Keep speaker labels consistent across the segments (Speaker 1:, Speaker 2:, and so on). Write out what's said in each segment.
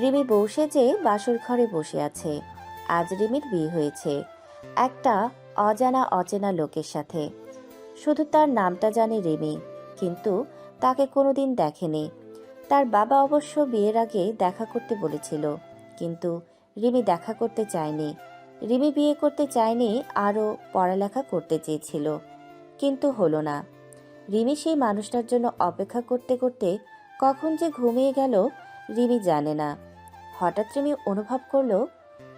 Speaker 1: রিমি বউ সেজে বাসর ঘরে বসে আছে। আজ রিমির বিয়ে হয়েছে একটা অজানা অচেনা লোকের সাথে। শুধু তার নামটা জানে রিমি, কিন্তু তাকে কোনোদিন দেখেনি। তার বাবা অবশ্য বিয়ের আগে দেখা করতে বলেছিল, কিন্তু রিমি দেখা করতে চায়নি। রিমি বিয়ে করতে চায়নি, আরও পড়ালেখা করতে চেয়েছিল, কিন্তু হলো না। রিমি সেই মানুষটার জন্য অপেক্ষা করতে করতে কখন যে ঘুমিয়ে গেল রিমি জানে না। হঠাৎ রিমি অনুভব করলো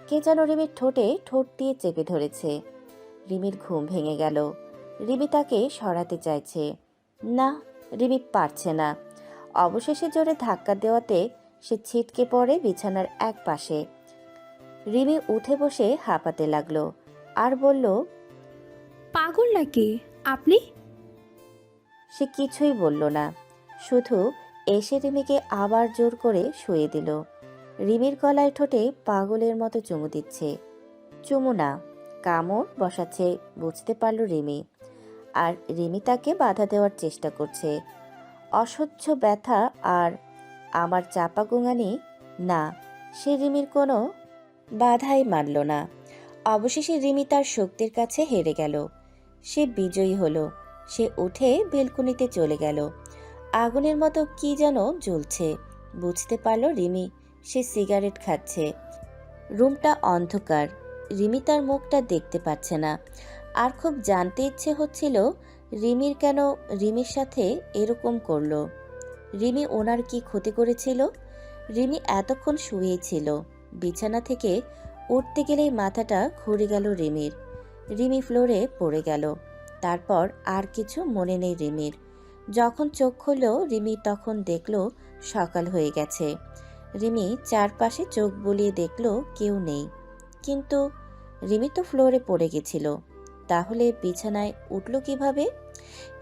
Speaker 1: কে যেন রিমির ঠোঁটে ঠোঁট দিয়ে চেপে ধরেছে। রিমির ঘুম ভেঙে গেল। রিমি তাকে সরাতে চাইছে, না, রিমি পারছে না। অবশেষে জোরে ধাক্কা দেওয়াতে সে ছিটকে পড়ে বিছানার এক পাশে। রিমি উঠে বসে হাঁপাতে লাগলো আর বলল,
Speaker 2: পাগল নাকি আপনি?
Speaker 1: সে কিছুই বলল না, শুধু এসে রিমিকে আবার জোর করে শুয়ে দিল। রিমির গলায় ঠোঁটে পাগলের মতো চুমু দিচ্ছে। চুমু না, কামড় বসাচ্ছে বুঝতে পারল রিমি। আর রিমি তাকে বাধা দেওয়ার চেষ্টা করছে। অসহ্য ব্যথা আর আমার চাপা গোঙানি। না, সে রিমির কোনো বাধাই মানল না। অবশেষে রিমি তার শক্তির কাছে হেরে গেল। সে বিজয়ী হলো। সে উঠে বেলকুনিতে চলে গেল। আগুনের মতো কি যেন জ্বলছে, বুঝতে পারল রিমি। সে সিগারেট খাচ্ছে। রুমটা অন্ধকার, রিমি তার মুখটা দেখতে পাচ্ছে না। আর খুব জানতে ইচ্ছে হচ্ছিল রিমির কেন রিমির সাথে এরকম করলো। রিমি ওনার কি ক্ষতি করেছিল? রিমি এতক্ষণ শুয়েই ছিল। বিছানা থেকে উঠতে গেলেই মাথাটা ঘুরে গেল রিমির। রিমি ফ্লোরে পড়ে গেল। তারপর আর কিছু মনে নেই রিমির। যখন চোখ খুলল রিমি, তখন দেখল সকাল হয়ে গেছে। রিমি চারপাশে চোখ বুলিয়ে দেখল কেউ নেই, কিন্তু রিমি তো ফ্লোরে পড়ে গেছিল। তাহলে বিছানায় উঠল কিভাবে?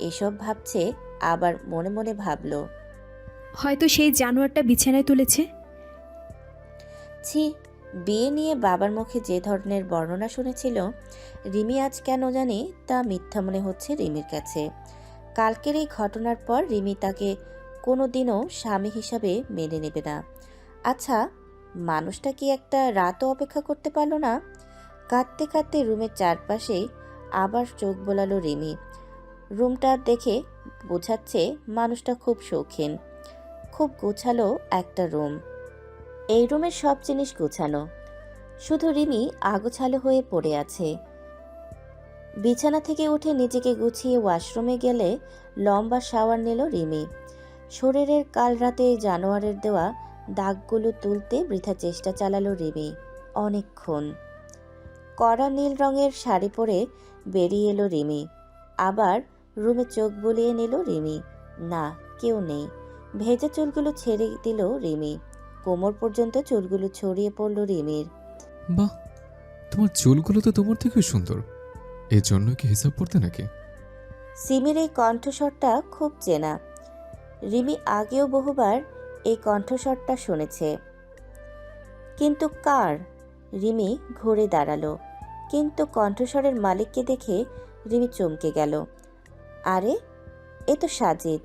Speaker 1: এসব ভাবছে, আবার মনে মনে ভাবল,
Speaker 2: হয়তো সেই জানোয়ারটা বিছানায় তুলেছে।
Speaker 1: ছি, বিয়ে নিয়ে বাবার মুখে যে ধরনের বর্ণনা শুনেছিল রিমি, আজ কেন জানি তা মিথ্যা মনে হচ্ছে রিমির কাছে। কালকের এই ঘটনার পর রিমি তাকে কোনোদিনও স্বামী হিসাবে মেনে নেবে না। আচ্ছা, মানুষটা কি একটা রাতও অপেক্ষা করতে পারল না? কাঁদতে কাঁদতে রুমের চারপাশে আবার চোখ বোলালো রিমি। রুমটা দেখে বোঝাচ্ছে মানুষটা খুব শৌখিন। খুব গোছালো একটা রুম। এই রুমের সব জিনিস গোছানো, শুধু রিমি আগোছালো হয়ে পড়ে আছে। বিছানা থেকে উঠে নিজেকে গুছিয়ে ওয়াশরুমে গেলে লম্বা শাওয়ার নিল রিমি। শরীরের কাল রাতে জানোয়ারের দেওয়া দাগগুলো তুলতে বৃথা চেষ্টা চালালো রিমি অনেকক্ষণ। কড়া নীল রঙের শাড়ি পরে বেরিয়ে এলো রিমি। আবার রুমে চোখ বুলিয়ে নিল রিমি। না, কেউ নেই। ভেজা চুলগুলো ছেড়ে দিল রিমি। কোমর পর্যন্ত চুলগুলো ছড়িয়ে পড়ল রিমির।
Speaker 3: বাহ, তোমার চুলগুলো তো তোমার থেকেও সুন্দর। এর জন্য কি হিসাব পড়তে নাকি?
Speaker 1: সিমির এই কণ্ঠস্বরটা খুব চেনা। রিমি আগেও বহুবার এই কণ্ঠস্বরটা শুনেছে, কিন্তু কার? রিমি ঘুরে দাঁড়ালো, কিন্তু কণ্ঠস্বরের মালিককে দেখে রিমি চমকে গেল। আরে, এ তো সাজিদ,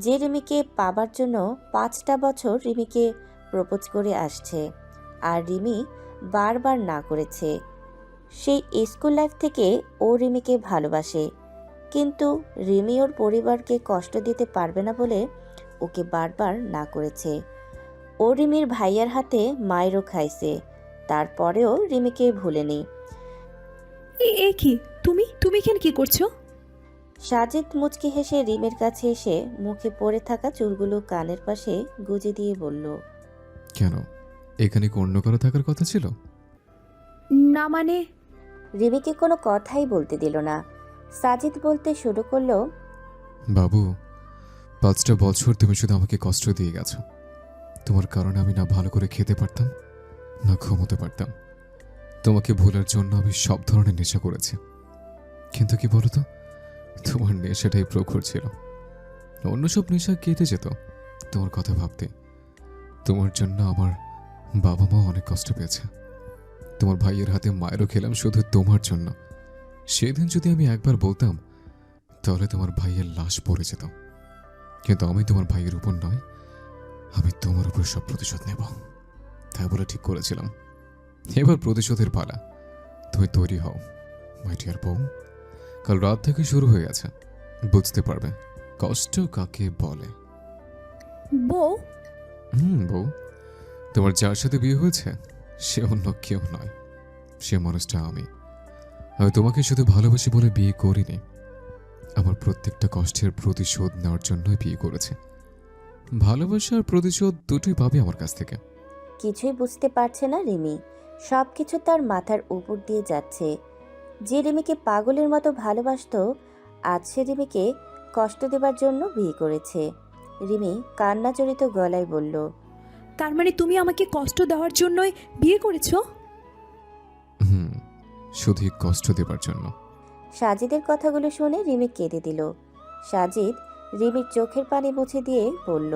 Speaker 1: যে রিমিকে পাবার জন্য 5টা বছর রিমিকে প্রপোজ করে আসছে। আর রিমি বারবার না করেছে। সেই স্কুল লাইফ থেকে ও রিমিকে ভালোবাসে, কিন্তু রিমি ওর পরিবারকে কষ্ট দিতে পারবে না বলে ওকে বারবার না করেছে। ও রিমির ভাইয়ার হাতে মায়েরও খাইছে, তারপরেও রিমিকে ভুলেনি।
Speaker 2: এ কি, তুমি তুমি এখানে কি করছো?
Speaker 1: সাজিদ মুচকি হেসে রিমির কাছে এসে মুখে পড়ে থাকা চুলগুলো কানের পাশে গুজে দিয়ে বলল,
Speaker 3: কেন, এখানে কি অন্য কারো থাকার কথা ছিল?
Speaker 2: না মানে?
Speaker 1: রিমিকে কোনো কথাই বলতে দিল না। সাজিদ বলতে শুরু করলো,
Speaker 3: বাবু, 5টা বছর তুমি শুধু আমাকে কষ্ট দিয়ে গেছো। তোমার কারণে আমি না ভালো করে খেতে পারতাম, না ঘুমোতে পারতাম। তোমাকে ভুলার জন্য আমি সব ধরনের নেশা করেছি, কিন্তু কি বলতো, তোমার নেশাটাই প্রখর ছিল। অন্য সব নেশা কেটে যেত তোমার কথা ভাবতে। তোমার জন্য আমার বাবা মা অনেক কষ্ট পেয়েছে। তোমার ভাইয়ের হাতে মায়েরও খেলাম শুধু তোমার জন্য। সেদিন যদি আমি একবার বলতাম, তাহলে তোমার ভাইয়ের লাশ পড়ে যেত। কিন্তু আমি তোমার ভাইয়ের উপর নয়, আমি তোমার উপর সব প্রতিশোধ নেব, তাই বলে ঠিক করেছিলাম। এবার প্রতিশোধের পালা। তুমি তৈরি হও মাই ডিয়ার বউ। কাল রাত থেকে শুরু হয়ে গেছে, বুঝতে পারবে কষ্ট কাকে বলে।
Speaker 2: বউ,
Speaker 3: বউ, তোমার যার সাথে বিয়ে হয়েছে সে অন্য কেউ নয়, সে মানুষটা আমি। আমি তোমাকে শুধু ভালোবাসি বলে বিয়ে করিনি, আমার প্রত্যেকটা কষ্টের প্রতিশোধ নেওয়ার জন্যই বিয়ে করেছে। ভালোবাসা আর প্রতিশোধ দুটোই পাবে আমার কাছ থেকে।
Speaker 1: কিছুই বুঝতে পারছে না রিমি। সব কিছু তার মাথার উপর দিয়ে যাচ্ছে। যে রিমিকে পাগলের মতো ভালোবাসতো, আজ সে রিমিকে কষ্ট দেবার জন্য বিয়ে করেছে। রিমি কান্নাজড়িত গলায় বলল,
Speaker 2: তার মানে তুমি আমাকে কষ্ট দেওয়ার জন্যই বিয়ে করেছো?
Speaker 3: হুম, শুধুই কষ্ট দেবার জন্য।
Speaker 1: সাজিদের কথাগুলো শুনে রিমি কেঁদে দিল। সাজিদ রিমির চোখের পানি মুছে দিয়ে বলল,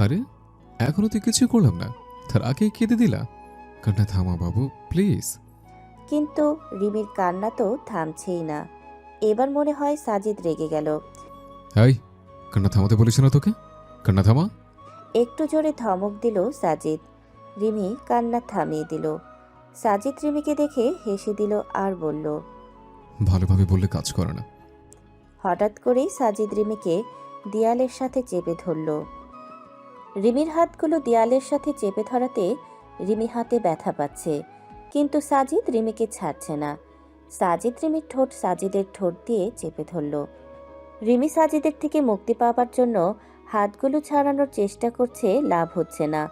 Speaker 3: আরে এখনো তো কিছু করলাম না, তার আগে কেঁদে দিলা? কান্না থামা বাবু, প্লিজ।
Speaker 1: কিন্তু রিমির কান্না তো থামছেই না। এবার মনে হয় সাজিদ রেগে গেল।
Speaker 3: হাই, কান্না থামাতে বলেছি না তোকে? কান্না থামা।
Speaker 1: একটু জোরে ধমক দিল সাজিদ। রিমি কান্না থামিয়ে দিল। সাজিদ রিমিকে দেখে হেসে দিল আর বলল,
Speaker 3: ভালোভাবে বললে কাজ করে না।
Speaker 1: হঠাৎ করেই সাজিদ রিমিকে দেয়ালের সাথে চেপে ধরল। রিমির হাতগুলো দেয়ালের সাথে চেপে ধরাতে রিমি হাতে ব্যথা পাচ্ছে, কিন্তু সাজিদ রিমিকে ছাড়ছে না। সাজিদ রিমির ঠোঁট সাজিদের ঠোঁট দিয়ে চেপে ধরল। রিমি সাজিদের থেকে মুক্তি পাওয়ার জন্য হাতগুলো ছাড়ানোর চেষ্টা করছে, লাভ হচ্ছে না।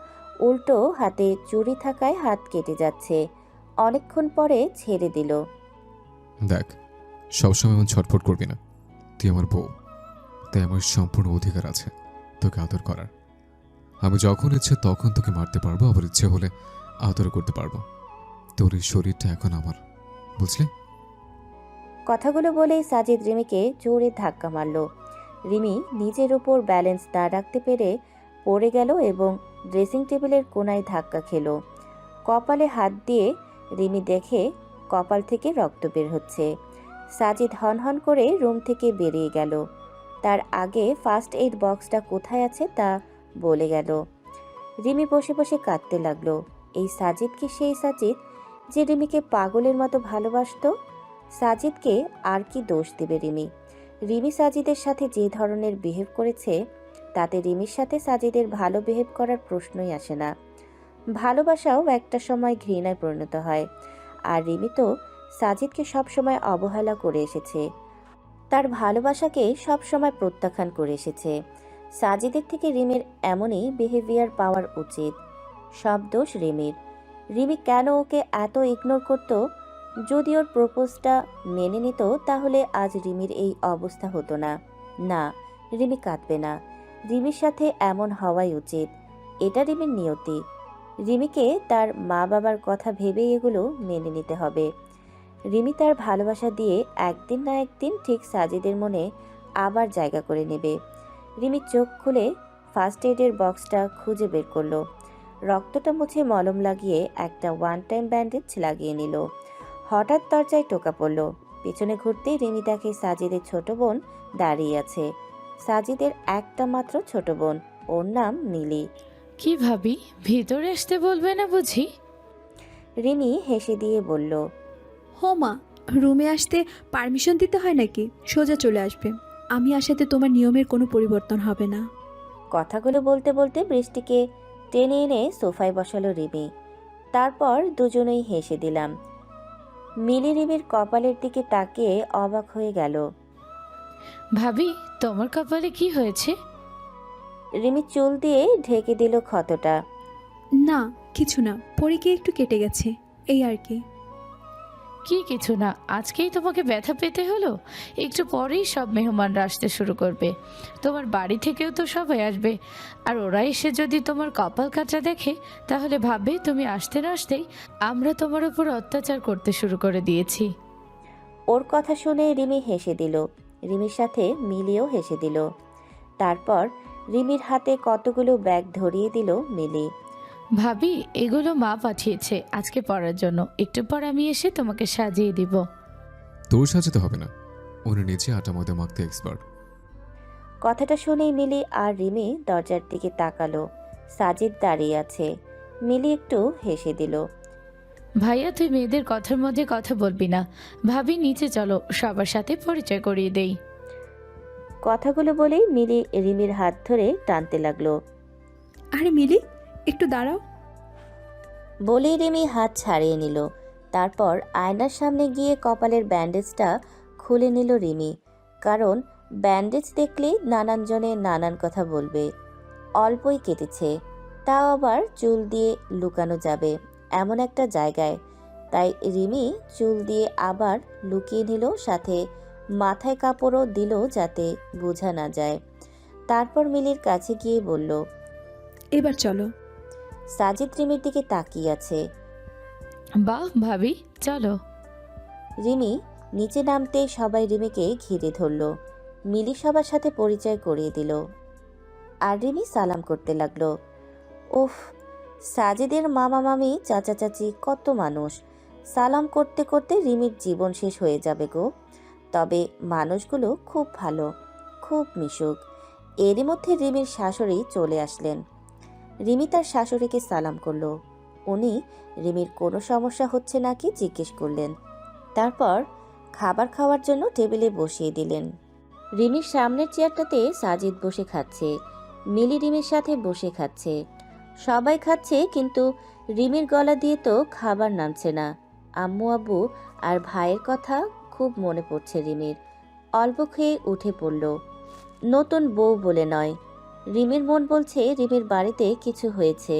Speaker 1: উল্টো হাতে চুরি থাকায় হাত কেটে যাচ্ছে। অনেকক্ষণ পরে ছেড়ে দিল।
Speaker 3: দেখ, সবসময় এমন ছটফট করবি না। তুই আমার বউ, তাই আমার সম্পূর্ণ অধিকার আছে তোকে আদর করার। আমি যখন ইচ্ছে তখন তোকে মারতে পারবো, আবার ইচ্ছে হলে আদর করতে পারবো। তোর এই শরীরটা এখন আমার, বুঝলি?
Speaker 1: কথাগুলো বলেই সাজিদ রিমিকে জোরে ধাক্কা মারল। রিমি নিজের উপর ব্যালেন্স না রাখতে পেরে পড়ে গেল এবং ড্রেসিং টেবিলের কোণায় ধাক্কা খেল। কপালে হাত দিয়ে রিমি দেখে কপাল থেকে রক্ত বের হচ্ছে। সাজিদ হনহন করে রুম থেকে বেরিয়ে গেল। তার আগে ফার্স্ট এইড বক্সটা কোথায় আছে তা বলে গেল। রিমি বসে বসে কাঁদতে লাগলো। এই সাজিদ কি সেই সাজিদ যে রিমিকে পাগলের মতো ভালোবাসতো? সাজিদকে আর কি দোষ দেবে রিমি? রিমি সাজিদের সাথে যে ধরনের বিহেভ করেছে, তাতে রিমির সাথে সাজিদের ভালো বিহেভ করার প্রশ্নই আসে না। ভালোবাসাও একটা সময় ঘৃণায় পরিণত হয়। আর রিমি তো সাজিদকে সবসময় অবহেলা করে এসেছে, তার ভালোবাসাকে সবসময় প্রত্যাখ্যান করে এসেছে। সাজিদের থেকে রিমির এমনই বিহেভিয়ার পাওয়ার উচিত। সব দোষ রিমির। রিমি কেন ওকে এত ইগনোর করত? যদি ওর প্রপোজটা মেনে নিত তাহলে আজ রিমির এই অবস্থা হতো না। না, রিমি কাঁদবে না। রিমির সাথে এমন হওয়াই উচিত। এটা রিমির নিয়তি। রিমিকে তার মা বাবার কথা ভেবেই এগুলো মেনে নিতে হবে। রিমি তার ভালোবাসা দিয়ে একদিন না একদিন ঠিক সাজিদের মনে আবার জায়গা করে নেবে। রিমি চোখ খুলে ফার্স্ট এইডের বক্সটা খুঁজে বের করলো। রক্তটা মুছে মলম লাগিয়ে একটা ওয়ান টাইম ব্যান্ডেজ লাগিয়ে নিল। হঠাৎ দরজায় টোকা পড়ল। পিছনে ঘুরতেই রিমি দেখে সাজিদের ছোট বোন দাঁড়িয়ে আছে। সাজিদের একটা মাত্র ছোট বোন, ওর নাম মিলি।
Speaker 4: কি ভাবি, ভিতরে আসতে বলবে না বুঝি?
Speaker 1: রিমি হেসে দিয়ে বলল,
Speaker 2: হো মা, রুমে আসতে পারমিশন দিতে হয় নাকি? সোজা চলে আসবে। আমি আসাতে তোমার নিয়মের কোনো পরিবর্তন হবে না।
Speaker 1: কথাগুলো বলতে বলতে বৃষ্টিকে টেনে এনে সোফায় বসালো রিমি। তারপর দুজনেই হেসে দিলাম। মিলি রিমির কপালের দিকে তাকিয়ে অবাক হয়ে গেল।
Speaker 4: ভাবি, তোমার কপালে কি হয়েছে?
Speaker 1: রিমি চুল দিয়ে ঢেকে দিল ক্ষতটা।
Speaker 2: না, কিছু না, পরে গিয়ে একটু কেটে গেছে, এই আর কি।
Speaker 4: কি কিছু না, আজকেই তোমাকে ব্যথা পেতে হলো? একটু পরেই সব মেহমানরা আসতে শুরু করবে। তোমার বাড়ি থেকেও তো সবাই আসবে। আর ওরা এসে যদি তোমার কপাল কাটা দেখে, তাহলে ভাববে তুমি আসতে না আসতেই আমরা তোমার উপর অত্যাচার করতে শুরু করে দিয়েছি।
Speaker 1: ওর কথা শুনে রিমি হেসে দিল। রিমির সাথে মিলিও হেসে দিল। তারপর রিমির হাতে কতগুলো ব্যাগ ধরিয়ে দিল মিলি।
Speaker 4: ভাবি, এগুলো মা পাঠিয়েছে আজকে পরার জন্য। একটু পর আমি এসে তোমাকে সাজিয়ে দিব।
Speaker 3: তোর সাজাতে হবে না, উনি নিচে আটা ময়দা মাখতে এক্সপার্ট।
Speaker 1: কথাটা শুনেই মিলি আর রিমি দরজার দিকে তাকালো। সাজিদ দাঁড়িয়ে আছে। মিলি একটু হেসে দিল।
Speaker 4: ভাইয়া তুই মেয়েদের কথার মধ্যে কথা বলবি না। ভাবি নিচে চলো, সবার সাথে পরিচয় করিয়ে দেই।
Speaker 1: কথাগুলো বলেই মিলি রিমির হাত ধরে টানতে লাগলো।
Speaker 2: আরে মিলি, একটু দাঁড়াও।
Speaker 1: বলেই রিমি হাত ছাড়িয়ে নিল। তারপর আয়নার সামনে গিয়ে কপালের ব্যান্ডেজটা খুলে নিল রিমি। কারণ ব্যান্ডেজ দেখলেই নানান জনে নানান কথা বলবে। অল্পই কেটেছে, তাও আবার চুল দিয়ে লুকানো যাবে এমন একটা জায়গায়। তাই রিমি চুল দিয়ে আবার লুকিয়ে নিল, সাথে মাথায় কাপড়ও দিল যাতে বোঝা না যায়। তারপর মিলির কাছে গিয়ে বলল।
Speaker 2: এবার চলো।
Speaker 1: সাজিদ রিমির দিকে তাকিয়ে আছে।
Speaker 4: বাহ ভাবি, চলো।
Speaker 1: রিমি নিচে নামতে সবাই রিমিকে ঘিরে ধরল। মিলি সবার সাথে পরিচয় করিয়ে দিল। আর রিমি সালাম করতে লাগলো। উফ, সাজিদের মামা মামি চাচা চাচি কত মানুষ। সালাম করতে করতে রিমির জীবন শেষ হয়ে যাবে গো। তবে মানুষগুলো খুব ভালো, খুব মিশুক। এরই মধ্যে রিমির শাশুড়ি চলে আসলেন। রিমি তার শাশুড়িকে সালাম করলো। উনি রিমির কোনো সমস্যা হচ্ছে নাকি জিজ্ঞেস করলেন। তারপর খাবার খাওয়ার জন্য টেবিলে বসিয়ে দিলেন। রিমির সামনের চেয়ারটাতে সাজিদ বসে খাচ্ছে। মিলি রিমির সাথে বসে খাচ্ছে। সবাই খাচ্ছে, কিন্তু রিমির গলা দিয়ে তো খাবার নামছে না। আম্মু আব্বু আর ভাইয়ের কথা খুব মনে পড়ছে রিমির। অল্প খেয়ে উঠে পড়ল। নতুন বউ বলে নয়, রিমির মন বলছে রিমির বাড়িতে কিছু হয়েছে।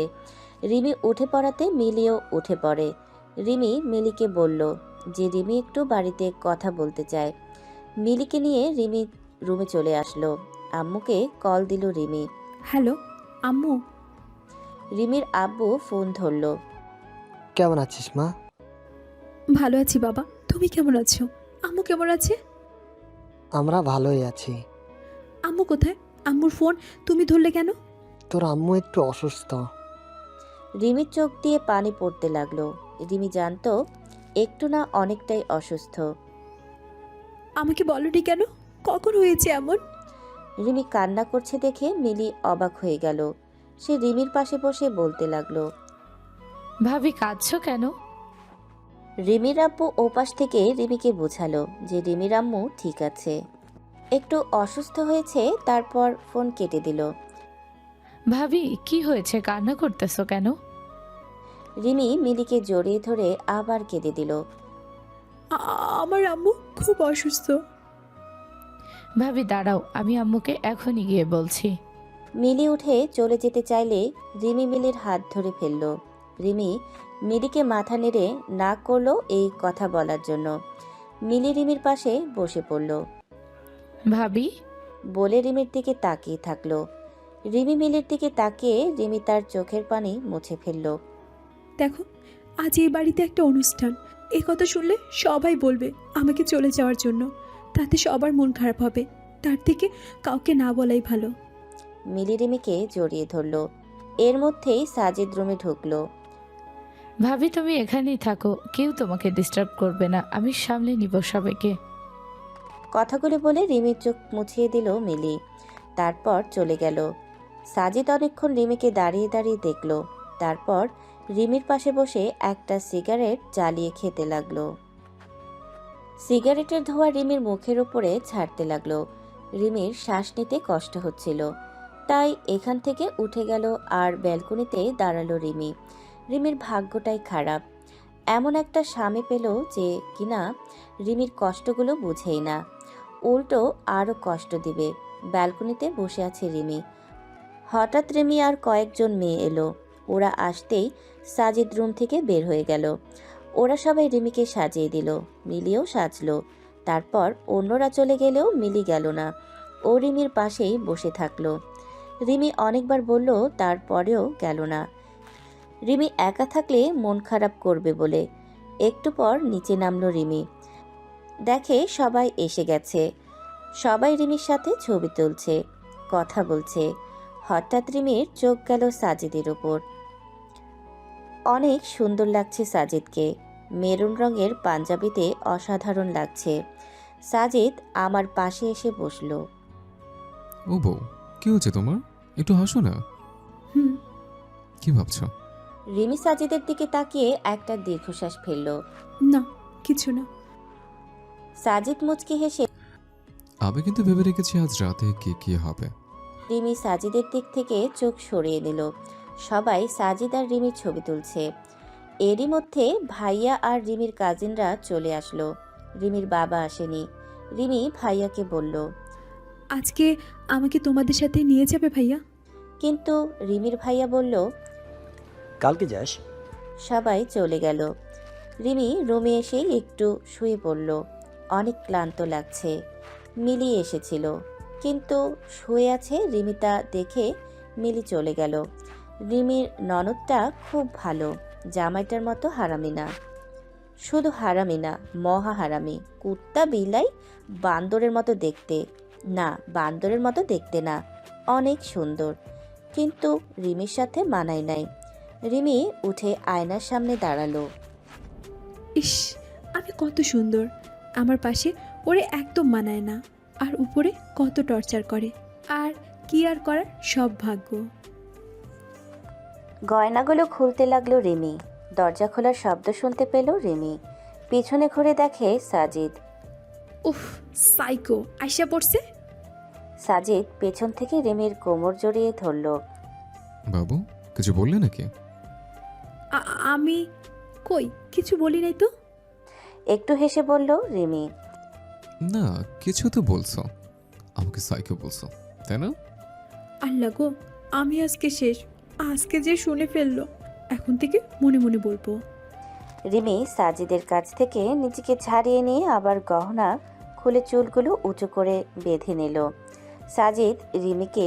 Speaker 1: রিমি উঠে পড়াতে মিলিও উঠে পড়ে। রিমি মিলিকে বলল যে রিমি একটু বাড়িতে কথা বলতে চায়। মিলিকে নিয়ে রিমি রুমে চলে আসলো। আম্মুকে কল দিল রিমি।
Speaker 2: হ্যালো আম্মু।
Speaker 1: রিমির আব্বু ফোন ধরল।
Speaker 5: কেমন আছিস মা?
Speaker 2: ভালো আছি বাবা, তুমি কেমন আছো? আম্মু কেমন আছে?
Speaker 5: আমরা ভালোই আছি।
Speaker 2: আম্মু কোথায়? আম্মুর ফোন তুমি ধরলে কেন?
Speaker 5: তোর আম্মু একটু অসুস্থ।
Speaker 1: রিমির চোখ দিয়ে পানি পড়তে লাগলো। রিমি জানতো একটু না অনেকটাই অসুস্থ।
Speaker 2: আমাকে বলনি কেন? কখন হয়েছে এমন?
Speaker 1: রিমি কান্না করছে দেখে মিলি অবাক হয়ে গেল। সে রিমির পাশে বসে বলতে লাগলো।
Speaker 4: ভাবি কাঁদছো কেন?
Speaker 1: রিমির আব্বু ওপাশ থেকে রিমিকে বোঝালো যে রিমির আম্মু ঠিক আছে, একটু অসুস্থ হয়েছে। তারপর ফোন কেটে দিল।
Speaker 4: ভাবি কি হয়েছে, কান্না করতেছো কেন?
Speaker 1: রিমি মিলিকে জড়িয়ে ধরে আবার কেঁদে দিল।
Speaker 2: আমার আম্মু খুব অসুস্থ।
Speaker 4: ভাবি দাঁড়াও, আমি আম্মুকে এখনই গিয়ে বলছি।
Speaker 1: মিলি উঠে চলে যেতে চাইলে রিমি মিলির হাত ধরে ফেলল। রিমি মিলিকে মাথা নেড়ে না করলো এই কথা বলার জন্য। মিলি রিমির পাশে বসে পড়ল।
Speaker 4: ভাবি,
Speaker 1: বলে রিমির দিকে তাকিয়ে থাকলো। রিমি মিলির দিকে তাকিয়ে রিমি তার চোখের পানি মুছে ফেলল।
Speaker 2: দেখো, আজ এই বাড়িতে একটা অনুষ্ঠান। এই কথা শুনলে সবাই বলবে আমাকে চলে যাওয়ার জন্য। তাতে সবার মন খারাপ হবে। তার থেকে কাউকে না বলাই ভালো।
Speaker 1: মিলি রিমিকে জড়িয়ে ধরল। এর মধ্যেই সাজিদ রুমে ঢুকলো।
Speaker 4: ভাবি তুমি এখানেই থাকো, কেউ তোমাকে ডিস্টার্ব করবে না, আমি সামলে নিব সবাইকে।
Speaker 1: কথাগুলো বলে রিমির চোখ মুছিয়ে দিল মিলি। তারপর চলে গেল। সাজিদ অনেকক্ষণ রিমিকে দাঁড়িয়ে দাঁড়িয়ে দেখল। তারপর রিমির পাশে বসে একটা সিগারেট জ্বালিয়ে খেতে লাগলো। সিগারেটের ধোঁয়া রিমির মুখের ওপরে ছাড়তে লাগলো। রিমির শ্বাস নিতে কষ্ট হচ্ছিল, তাই এখান থেকে উঠে গেল আর ব্যালকনিতে দাঁড়ালো রিমি। রিমির ভাগ্যটাই খারাপ, এমন একটা স্বামী পেল যে কিনা রিমির কষ্টগুলো বুঝেই না, উল্টো আরও কষ্ট দিবে। ব্যালকনিতে বসে আছে রিমি। হঠাৎ রিমি আর কয়েকজন মেয়ে এলো। ওরা আসতেই সাজিদ রুম থেকে বের হয়ে গেল। ওরা সবাই রিমিকে সাজিয়ে দিল, মিলিও সাজলো। তারপর অন্যরা চলে গেলেও মিলি গেল না, ও রিমির পাশেই বসে থাকলো। রিমি অনেকবার বলল, তারপরেও গেল না। রিমি একা থাকলে মন খারাপ করবে বলে। একটু পর নিচে নামলো রিমি। দেখে সবাই এসে গেছে। সবাই রিমির সাথে ছবি তুলছে, কথা বলছে। হঠাৎ রিমির চোখ গেল সাজিদের ওপর। অনেক সুন্দর লাগছে সাজিদকে। মেরুন রঙের পাঞ্জাবিতে অসাধারণ লাগছে। সাজিদ আমার পাশে এসে বসলো।
Speaker 3: ও বউ, কি হচ্ছে তোমার? একটু হাসো না।
Speaker 2: হুম।
Speaker 3: কি ভাবছো?
Speaker 1: রিমি সাজিদের দিকে তাকিয়ে একটা দীর্ঘশ্বাস ফেলল।
Speaker 2: না, কিছু না।
Speaker 1: সাজিদ মুচকি হেসে
Speaker 3: আমি কিন্তু ভেবে রেখেছি আজ রাতে কি কি হবে।
Speaker 1: রিমি সাজিদের দিক থেকে চোখ সরিয়ে নিল। সবাই সাজিদ আর রিমির ছবি তুলছে। এরই মধ্যে ভাইয়া আর রিমির কাজিনরা চলে আসলো। রিমির বাবা আসেনি। রিমি ভাইয়াকে বলল,
Speaker 2: আজকে আমাকে তোমাদের সাথে নিয়ে যাবে ভাইয়া?
Speaker 1: কিন্তু রিমির ভাইয়া বলল,
Speaker 6: কালকে যাস।
Speaker 1: সবাই চলে গেল। রিমি রুমে এসেই একটু শুয়ে পড়ল। অনেক ক্লান্ত লাগছে। মিলি এসেছিল, কিন্তু শুয়ে আছে রিমি তা দেখে মিলি চলে গেল। রিমির ননদটা খুব ভালো, জামাইটার মতো হারামি না। শুধু হারামি না, মহা হারামি। কুত্তা বিলাই বান্দরের মতো দেখতে। না, বান্দরের মতো দেখতে না, অনেক সুন্দর, কিন্তু রিমির সাথে মানায় নাই। রিমি উঠে আয়নার সামনে দাঁড়ালো।
Speaker 2: ইস, আমি কত সুন্দর, আমার পাশে ওরে একদম মানায় না। আর উপরে কত টর্চার করে। আর কি আর করার, সব ভাগ্য।
Speaker 1: গয়নাগুলো খুলতে লাগলো রিমি। দরজা খোলার শব্দ শুনতে পেল রিমি। পিছনে ঘুরে দেখে সাজিদ।
Speaker 2: উফ, সাইকো আইসা পড়ছে।
Speaker 1: সাজিদ পেছন থেকে রিমির কোমর জড়িয়ে ধরল।
Speaker 3: বাবু, কিছু বললে নাকি?
Speaker 2: আমি কই কিছু বলি নাই তো।
Speaker 1: একটু হেসে বলল রিমি।
Speaker 3: না, কিছু তো বলছো। আমাকে সাইকো বলছো, তাই না?
Speaker 2: আল্লাহ গো, আমি আজকে শেষ। আজকে যে শুনে ফেললো, এখন থেকে মনে মনে বলবো।
Speaker 1: রিমি সাজিদের কাছ থেকে নিজেকে ছাড়িয়ে নিয়ে আবার গহনা খুলে চুলগুলো উঁচু করে বেঁধে নিল। সাজিদ রিমিকে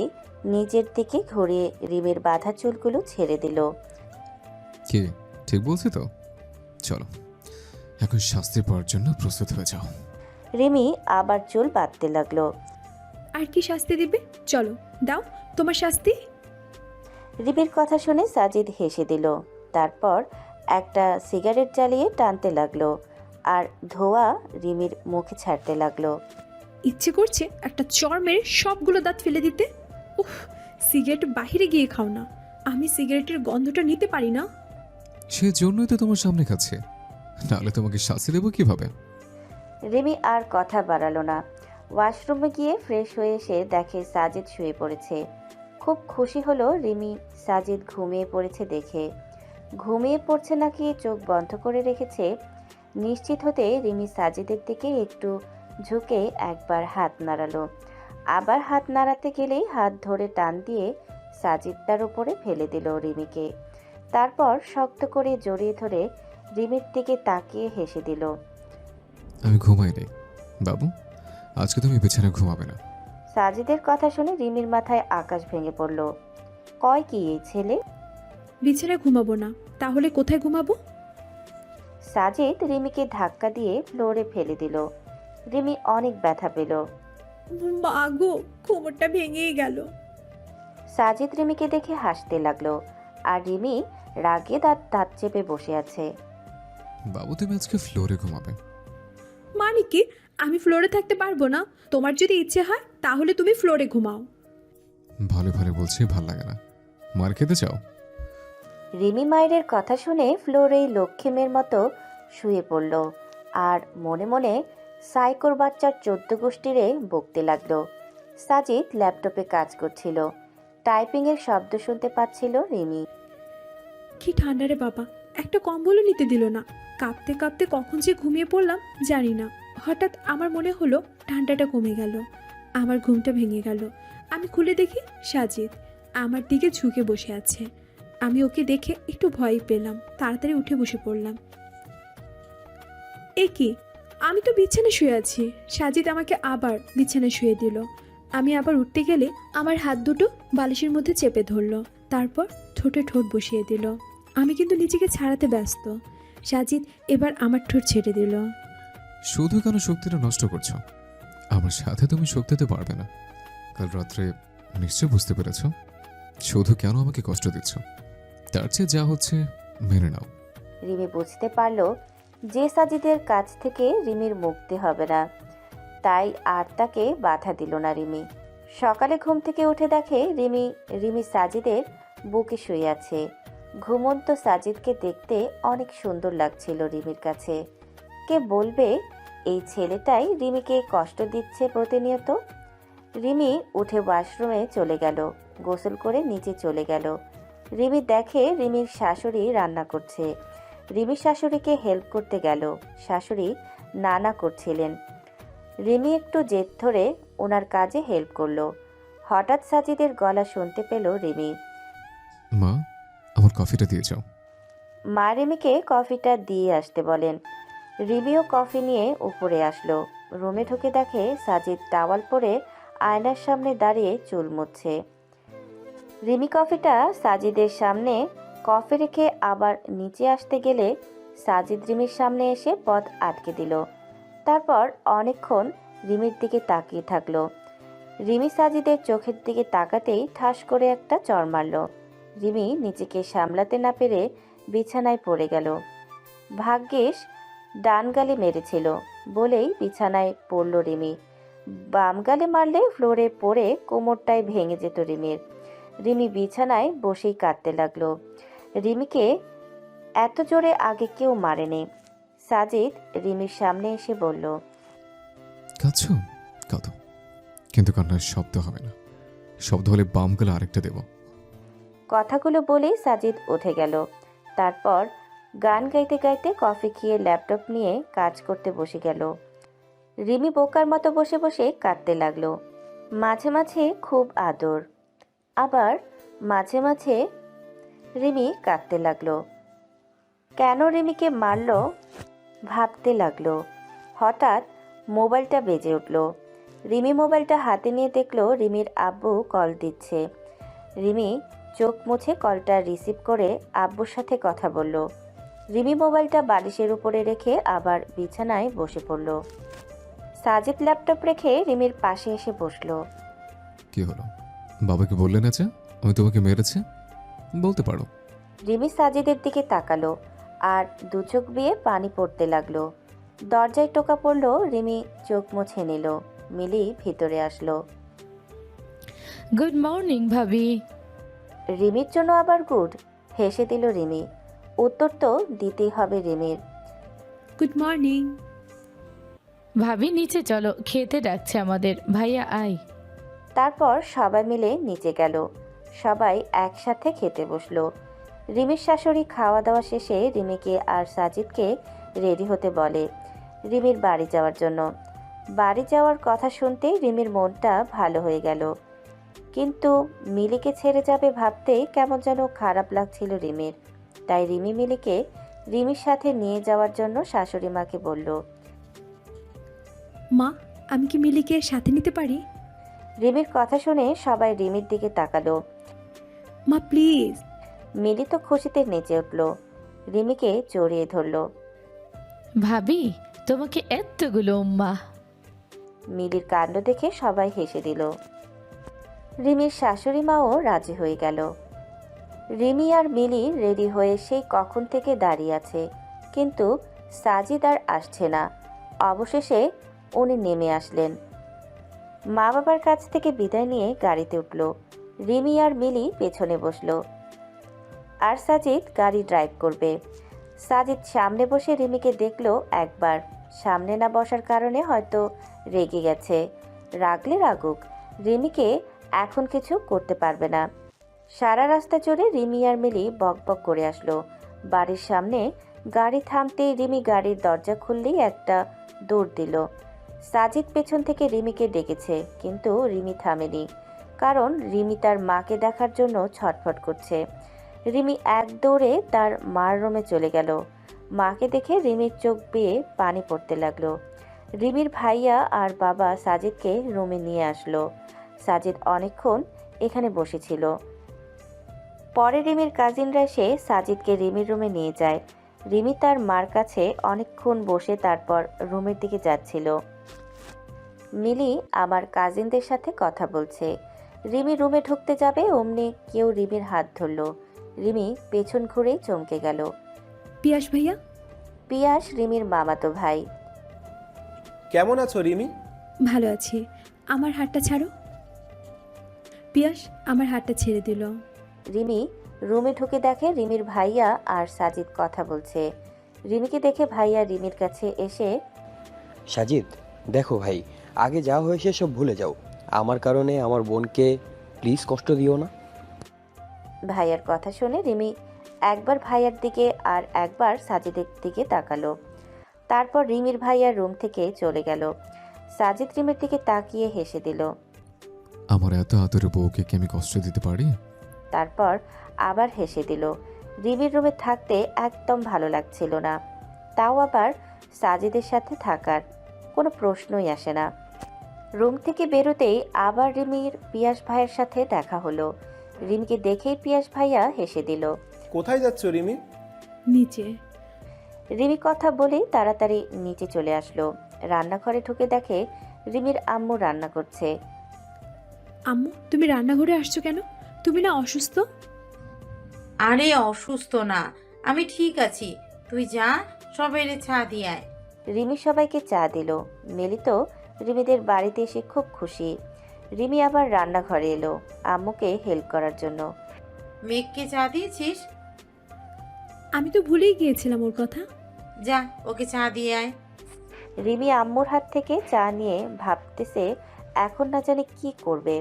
Speaker 1: নিজের দিকে ঘুরিয়ে রিমির বাঁধা চুলগুলো ছেড়ে দিল।
Speaker 3: কি ঠিক বলছি তো? চলো, এখন শাস্তি পাওয়ার জন্য প্রস্তুত হয়ে যাও।
Speaker 1: রিমি আবার চুল বাঁধতে লাগলো।
Speaker 2: আর কি শাস্তি দিবে? চলো দাও তোমার শাস্তি।
Speaker 1: রিমির কথা শুনে সাজিদ হেসে দিল। তারপর একটা সিগারেট জ্বালিয়ে টানতে লাগলো আর ধোঁয়া রিমির মুখে ছাড়তে লাগলো।
Speaker 2: ইচ্ছে করছে একটা চর মেরে সবগুলো দাঁত ফেলে দিতে। উফ, সিগারেট বাহিরে গিয়ে খাও না, আমি সিগারেটের গন্ধটা নিতে পারি না।
Speaker 3: সেজন্যই তো তোমার সামনে খাচ্ছে, নাহলে তোমাকে শাস্তি দেবো কিভাবে?
Speaker 1: রিমি আর কথা বাড়ালো না। ওয়াশরুমে গিয়ে ফ্রেশ হয়ে এসে দেখে সাজিদ শুয়ে পড়েছে। খুব খুশি হলো রিমি সাজিদ ঘুমিয়ে পড়েছে দেখে। ঘুমিয়ে পড়ছে নাকি চোখ বন্ধ করে রেখেছে নিশ্চিত হতে রিমি সাজিদের দিকে একটু ঝুঁকে একবার হাত নাড়ালো। আবার হাত নাড়াতে গেলেই হাত ধরে টান দিয়ে সাজিদ তার উপরে ফেলে দিল রিমিকে। তারপর শক্ত করে জড়িয়ে ধরে রিমির দিকে তাকিয়ে হেসে দিল।
Speaker 3: আমি ঘুমাই নেই বাবু, আজকে তুমি বিছানায় ঘুমাবে না।
Speaker 1: সাজিদের কথা শুনে রিমির মাথায় আকাশ ভেঙে পড়ল। কয় কি এই ছেলে?
Speaker 2: বিছানায় ঘুমাবো না, তাহলে কোথায় ঘুমাবো?
Speaker 1: সাজিদ রিমিকে ধাক্কা দিয়ে ফ্লোরে ফেলে দিল। রিমি অনেক ব্যথা পেল।
Speaker 2: মা গো, কোমরটা ভেঙেই গেল।
Speaker 1: সাজিদ রিমিকে দেখে হাসতে লাগলো আর রিমি রাগে দাঁত দাঁত চেপে বসে আছে।
Speaker 3: বাবু, তুমি আজকে ফ্লোরে ঘুমাবে।
Speaker 2: মানে কি, আমি ফ্লোরে থাকতে পারবো না? তোমার যদি ইচ্ছে হয় তাহলে তুমি ফ্লোরে ঘুমাও।
Speaker 3: ভালো ভালো বলছি, ভাল লাগে না। মার খেতে চাও?
Speaker 1: রিমি মায়ের কথা শুনে ফ্লোরেই লক্ষ্মীমের মতো শুয়ে পড়ল আর মনে মনে সাইকোর বাচ্চার 14 গোষ্ঠীরে বকতে লাগলো। সাজিদ ল্যাপটপে কাজ করছিল। টাইপিংয়ের শব্দ শুনতে পাচ্ছিল রিমি।
Speaker 2: কি ঠান্ডা রে বাবা, একটা কম্বলও নিতে দিল না। কাঁপতে কাঁপতে কখন যে ঘুমিয়ে পড়লাম জানি না। হঠাৎ আমার মনে হলো ঠান্ডাটা কমে গেল, আমার ঘুমটা ভেঙে গেল। আমি খুলে দেখি সাজিদ আমার দিকে ঝুঁকে বসে আছে। আমি ওকে দেখে একটু ভয় পেলাম, তাড়াতাড়ি উঠে বসে পড়লাম। এ কি, আমি তো বিছানায় শুয়ে আছি। সাজিদ আমাকে আবার বিছানায় শুয়ে দিল। আমি আবার উঠতে গেলে আমার হাত দুটো বালিশের মধ্যে চেপে ধরলো, তারপর ঠোঁটে ঠোঁট বসিয়ে দিল। আমি কিন্তু নিজেকে ছাড়াতে ব্যস্ত। সাজিদ এবার আমার ঠোঁট ছেড়ে দিল।
Speaker 3: শুধু কেন শক্তিটা নষ্ট করছো? আমার সাথে তুমি শক্তি দিতে পারবে না। কাল রাত্রে নিশ্চয় বুঝতে পেরেছ শুধু কেন আমাকে কষ্ট দিচ্ছ। তার চেয়ে যা হচ্ছে মেনে নাও।
Speaker 1: রিমি বুঝতে পারল যে সাজিদের কাছ থেকে রিমির মুক্তি হবে না, তাই আর তাকে বাধা দিল না রিমি। সকালে ঘুম থেকে উঠে দেখে রিমি সাজিদের বুকে শুয়ে আছে। ঘুমন্ত সাজিদকে দেখতে অনেক সুন্দর লাগছিল রিমির কাছে। কে বলবে এই ছেলেটাই রিমিকে কষ্ট দিচ্ছে প্রতিনিয়ত। রিমি উঠে ওয়াশরুমে চলে গেল, গোসল করে নিচে চলে গেল। রিমি দেখে রিমির শাশুড়ি রান্না করছে। রিমির শাশুড়িকে হেল্প করতে গেল। শাশুড়ি নানা করছিলেন। রিমি একটু জেদ ধরে ওনার কাজে হেল্প করলো। হঠাৎ সাজিদের গলা শুনতে পেল রিমি।
Speaker 3: মা, আমার কফিটা দিয়ে যাও।
Speaker 1: মা রিমিকে কফিটা দিয়ে আসতে বলেন। রিমিও কফি নিয়ে উপরে আসলো। রুমে ঢুকে দেখে সাজিদ টাওয়াল পরে আয়নার সামনে দাঁড়িয়ে চুল মুছছে। রিমি কফিটা সাজিদের সামনে কফি রেখে আবার নিচে আসতে গেলে সাজিদ রিমির সামনে এসে পথ আটকে দিল। তারপর অনেকক্ষণ রিমির দিকে তাকিয়ে থাকলো। রিমি সাজিদের চোখের দিকে তাকাতেই ঠাস করে একটা চড় মারল। রিমি নিজেকে সামলাতে না পেরে বিছানায় পড়ে গেল। ভাগ্যিস ডান গালে মেরেছিল বলেই বিছানায় পড়ল রিমি। বাম গালে মারলে ফ্লোরে পড়ে কোমরটায় ভেঙে যেত রিমির। রিমি বিছানায় বসেই কাঁদতে লাগলো। রিমিকে এত জোরে আগে কেউ মারেনি। সাজিদ রিমির সামনে এসে বলল,
Speaker 3: কাঁদছো? কাঁদো, কিন্তু কান্নার শব্দ হবে না। শব্দ হলে বাম গলা আরেকটা দেব।
Speaker 1: কথাগুলো বলেই সাজিদ উঠে গেল। তারপর গান গাইতে গাইতে কফি খেয়ে ল্যাপটপ নিয়ে কাজ করতে বসে গেল। রিমি বোকার মতো বসে বসে কাঁদতে লাগলো। মাঝে মাঝে খুব আদর, আবার মাঝে মাঝে রিমি কাঁদতে লাগলো। কেন রিমিকে মারলো ভাবতে লাগলো। হঠাৎ মোবাইলটা বেজে উঠল। রিমি মোবাইলটা হাতে নিয়ে দেখলো রিমির আব্বু কল দিচ্ছে। রিমি চোখ মুছে কলটা রিসিভ করে আব্বুর সাথে কথা বলল। রিমি মোবাইলটা বালিশের উপরে রেখে আবার বিছানায় বসে পড়ল। সাজিদ ল্যাপটপ রেখে রিমির পাশে এসে বসলো।
Speaker 3: কি হলো? বাবাকে বললে না যে আমি তোমাকে মেরেছি? বলতে পারো।
Speaker 1: রিমি সাজিদের দিকে তাকালো আর দু চোখ বেয়ে পানি পড়তে লাগলো। দরজায় টোকা পড়লো। রিমি চোখ মুছে নিল। মিলি ভিতরে আসলো।
Speaker 4: গুড মর্নিং ভাবি।
Speaker 1: রিমির জন্য আবার গুড? হেসে দিল রিমি। উত্তর তো দিতেই হবে রিমির।
Speaker 2: Good morning.
Speaker 4: ভাবি নিচে চলো, খেতে ডাকছে আমাদের। ভাইয়া আয়।
Speaker 1: তারপর সবাই মিলে নিচে গেল। সবাই একসাথে খেতে বসলো। রিমির শাশুড়ি খাওয়া দাওয়া শেষে রিমিকে আর সাজিদকে রেডি হতে বলে রিমির বাড়ি যাওয়ার জন্য। বাড়ি যাওয়ার কথা শুনতেই রিমির মনটা ভালো হয়ে গেল। কিন্তু মিলিকে ছেড়ে যাবে ভাবতেই কেমন যেন খারাপ লাগছিল রিমির। তাই রিমি মিলিকে রিমির সাথে নিয়ে যাওয়ার জন্য শাশুড়ি মাকে বলল।
Speaker 2: মা, আমি কি মিলিকে সাথে নিতে পারি?
Speaker 1: রিমির কথা শুনে সবাই রিমির দিকে তাকালো।
Speaker 2: মা প্লিজ।
Speaker 1: মিলি তো খুশিতে নেচে উঠল। রিমিকে জড়িয়ে ধরল।
Speaker 4: ভাবি তোমাকে এতগুলো উম্মা।
Speaker 1: মিলির কাণ্ড দেখে সবাই হেসে দিল। রিমির শাশুড়ি মাও রাজি হয়ে গেল। রিমি আর মিলি রেডি হয়ে সেই কখন থেকে দাঁড়িয়ে আছে, কিন্তু সাজিদ আর আসছে না। অবশেষে উনি নেমে আসলেন। মা বাবার কাছ থেকে বিদায় নিয়ে গাড়িতে উঠল। রিমি আর মিলি পেছনে বসলো আর সাজিদ গাড়ি ড্রাইভ করবে। সাজিদ সামনে বসে রিমিকে দেখলো একবার। সামনে না বসার কারণে হয়তো রেগে গেছে। রাগলে রাগুক, রিমিকে এখন কিছু করতে পারবে না। সারা রাস্তা জুড়ে রিমি আর মিলি বকবক করে আসলো। বাড়ির সামনে গাড়ি থামতেই রিমি গাড়ির দরজা খুললেই একটা দৌড় দিল। সাজিদ পেছন থেকে রিমিকে ডেকেছে, কিন্তু রিমি থামেনি, কারণ রিমি তার মাকে দেখার জন্য ছটফট করছে। রিমি এক দৌড়ে তার মার রুমে চলে গেল। মাকে দেখে রিমির চোখ বেয়ে পানি পড়তে লাগলো। রিমির ভাইয়া আর বাবা সাজিদকে রুমে নিয়ে আসলো। সাজিদ অনেকক্ষণ এখানে বসেছিল। পরে রিমির কাজিনরা এসে সাজিদকে রিমির রুমে নিয়ে যায়। রিমি তার মার কাছে অনেকক্ষণ বসে তারপর রুমের দিকে যাচ্ছিল। মিলি আমার কাজিনদের সাথে কথা বলছে। রিমি রুমে ঢুকতে যাবে অমনি কেউ রিমির হাত ধরল। রিমি পেছন ঘুরেই চমকে গেল।
Speaker 2: পিয়াস ভাইয়া।
Speaker 1: পিয়াস রিমির মামাতো ভাই।
Speaker 7: কেমন আছো রিমি?
Speaker 2: ভালো আছি। আমার হাতটা ছাড়ো। পিয়াস আমার হাতটা ছেড়ে দিল।
Speaker 1: রিমি রুমে ঢুকে দেখে রিমির ভাইয়া আর সাজিদ কথা বলছে। রিমিকে দেখে ভাইয়া রিমির কাছে এসে,
Speaker 6: সাজিদ, দেখো ভাই, আগে যা হয়েছে সব ভুলে যাও। আমার কারণে আমার বোনকে প্লিজ কষ্ট দিও না।
Speaker 1: ভাইয়ার কথা শুনে রিমি একবার ভাইয়ার দিকে আর একবার সাজিদের দিকে তাকালো। তারপর রিমির ভাইয়া রুম থেকে চলে গেল। সাজিদ রিমির দিকে তাকিয়ে হেসে দিল।
Speaker 3: আমার এত আদরের বউকে কি আমি কষ্ট দিতে পারি?
Speaker 1: তারপর আবার হেসে দিল। রিমির রুমে থাকতে একদম ভালো লাগছিল না, তাও আবার সাজিদের সাথে থাকার কোনো প্রশ্নই আসে না। রুম থেকে বেরোতেই আবার রিমির পিয়াস ভাইয়ের সাথে দেখা হলো। রিমিকে দেখেই পিয়াস ভাইয়া হেসে দিল।
Speaker 7: কোথায় যাচ্ছ রিমি?
Speaker 2: নিচে।
Speaker 1: রিমি কথা বলেই তাড়াতাড়ি নিচে চলে আসলো। রান্নাঘরে ঢুকে দেখে রিমির আম্মু রান্না করছে।
Speaker 2: আম্মু, তুমি রান্নাঘরে আসছো কেন? তুমি না অসুস্থ?
Speaker 8: আরে অসুস্থ না, আমি ঠিক আছি। তুই যা, সবাইরে চা দিয়ে আয়।
Speaker 1: রিমি সবাইকে চা দিল। মেলি তো রিমিদের বাড়িতে এসে খুব খুশি। রিমি আবার রান্নাঘরে এলো আম্মুকে হেল্প করার জন্য।
Speaker 8: মেঘকে চা দিয়েছিস?
Speaker 2: আমি তো ভুলেই গিয়েছিলাম ওর কথা।
Speaker 8: যা, ওকে চা দিয়ে আয়।
Speaker 1: রিমি আম্মুর হাত থেকে চা নিয়ে ভাবতেছে এখন না জানি কি করবে।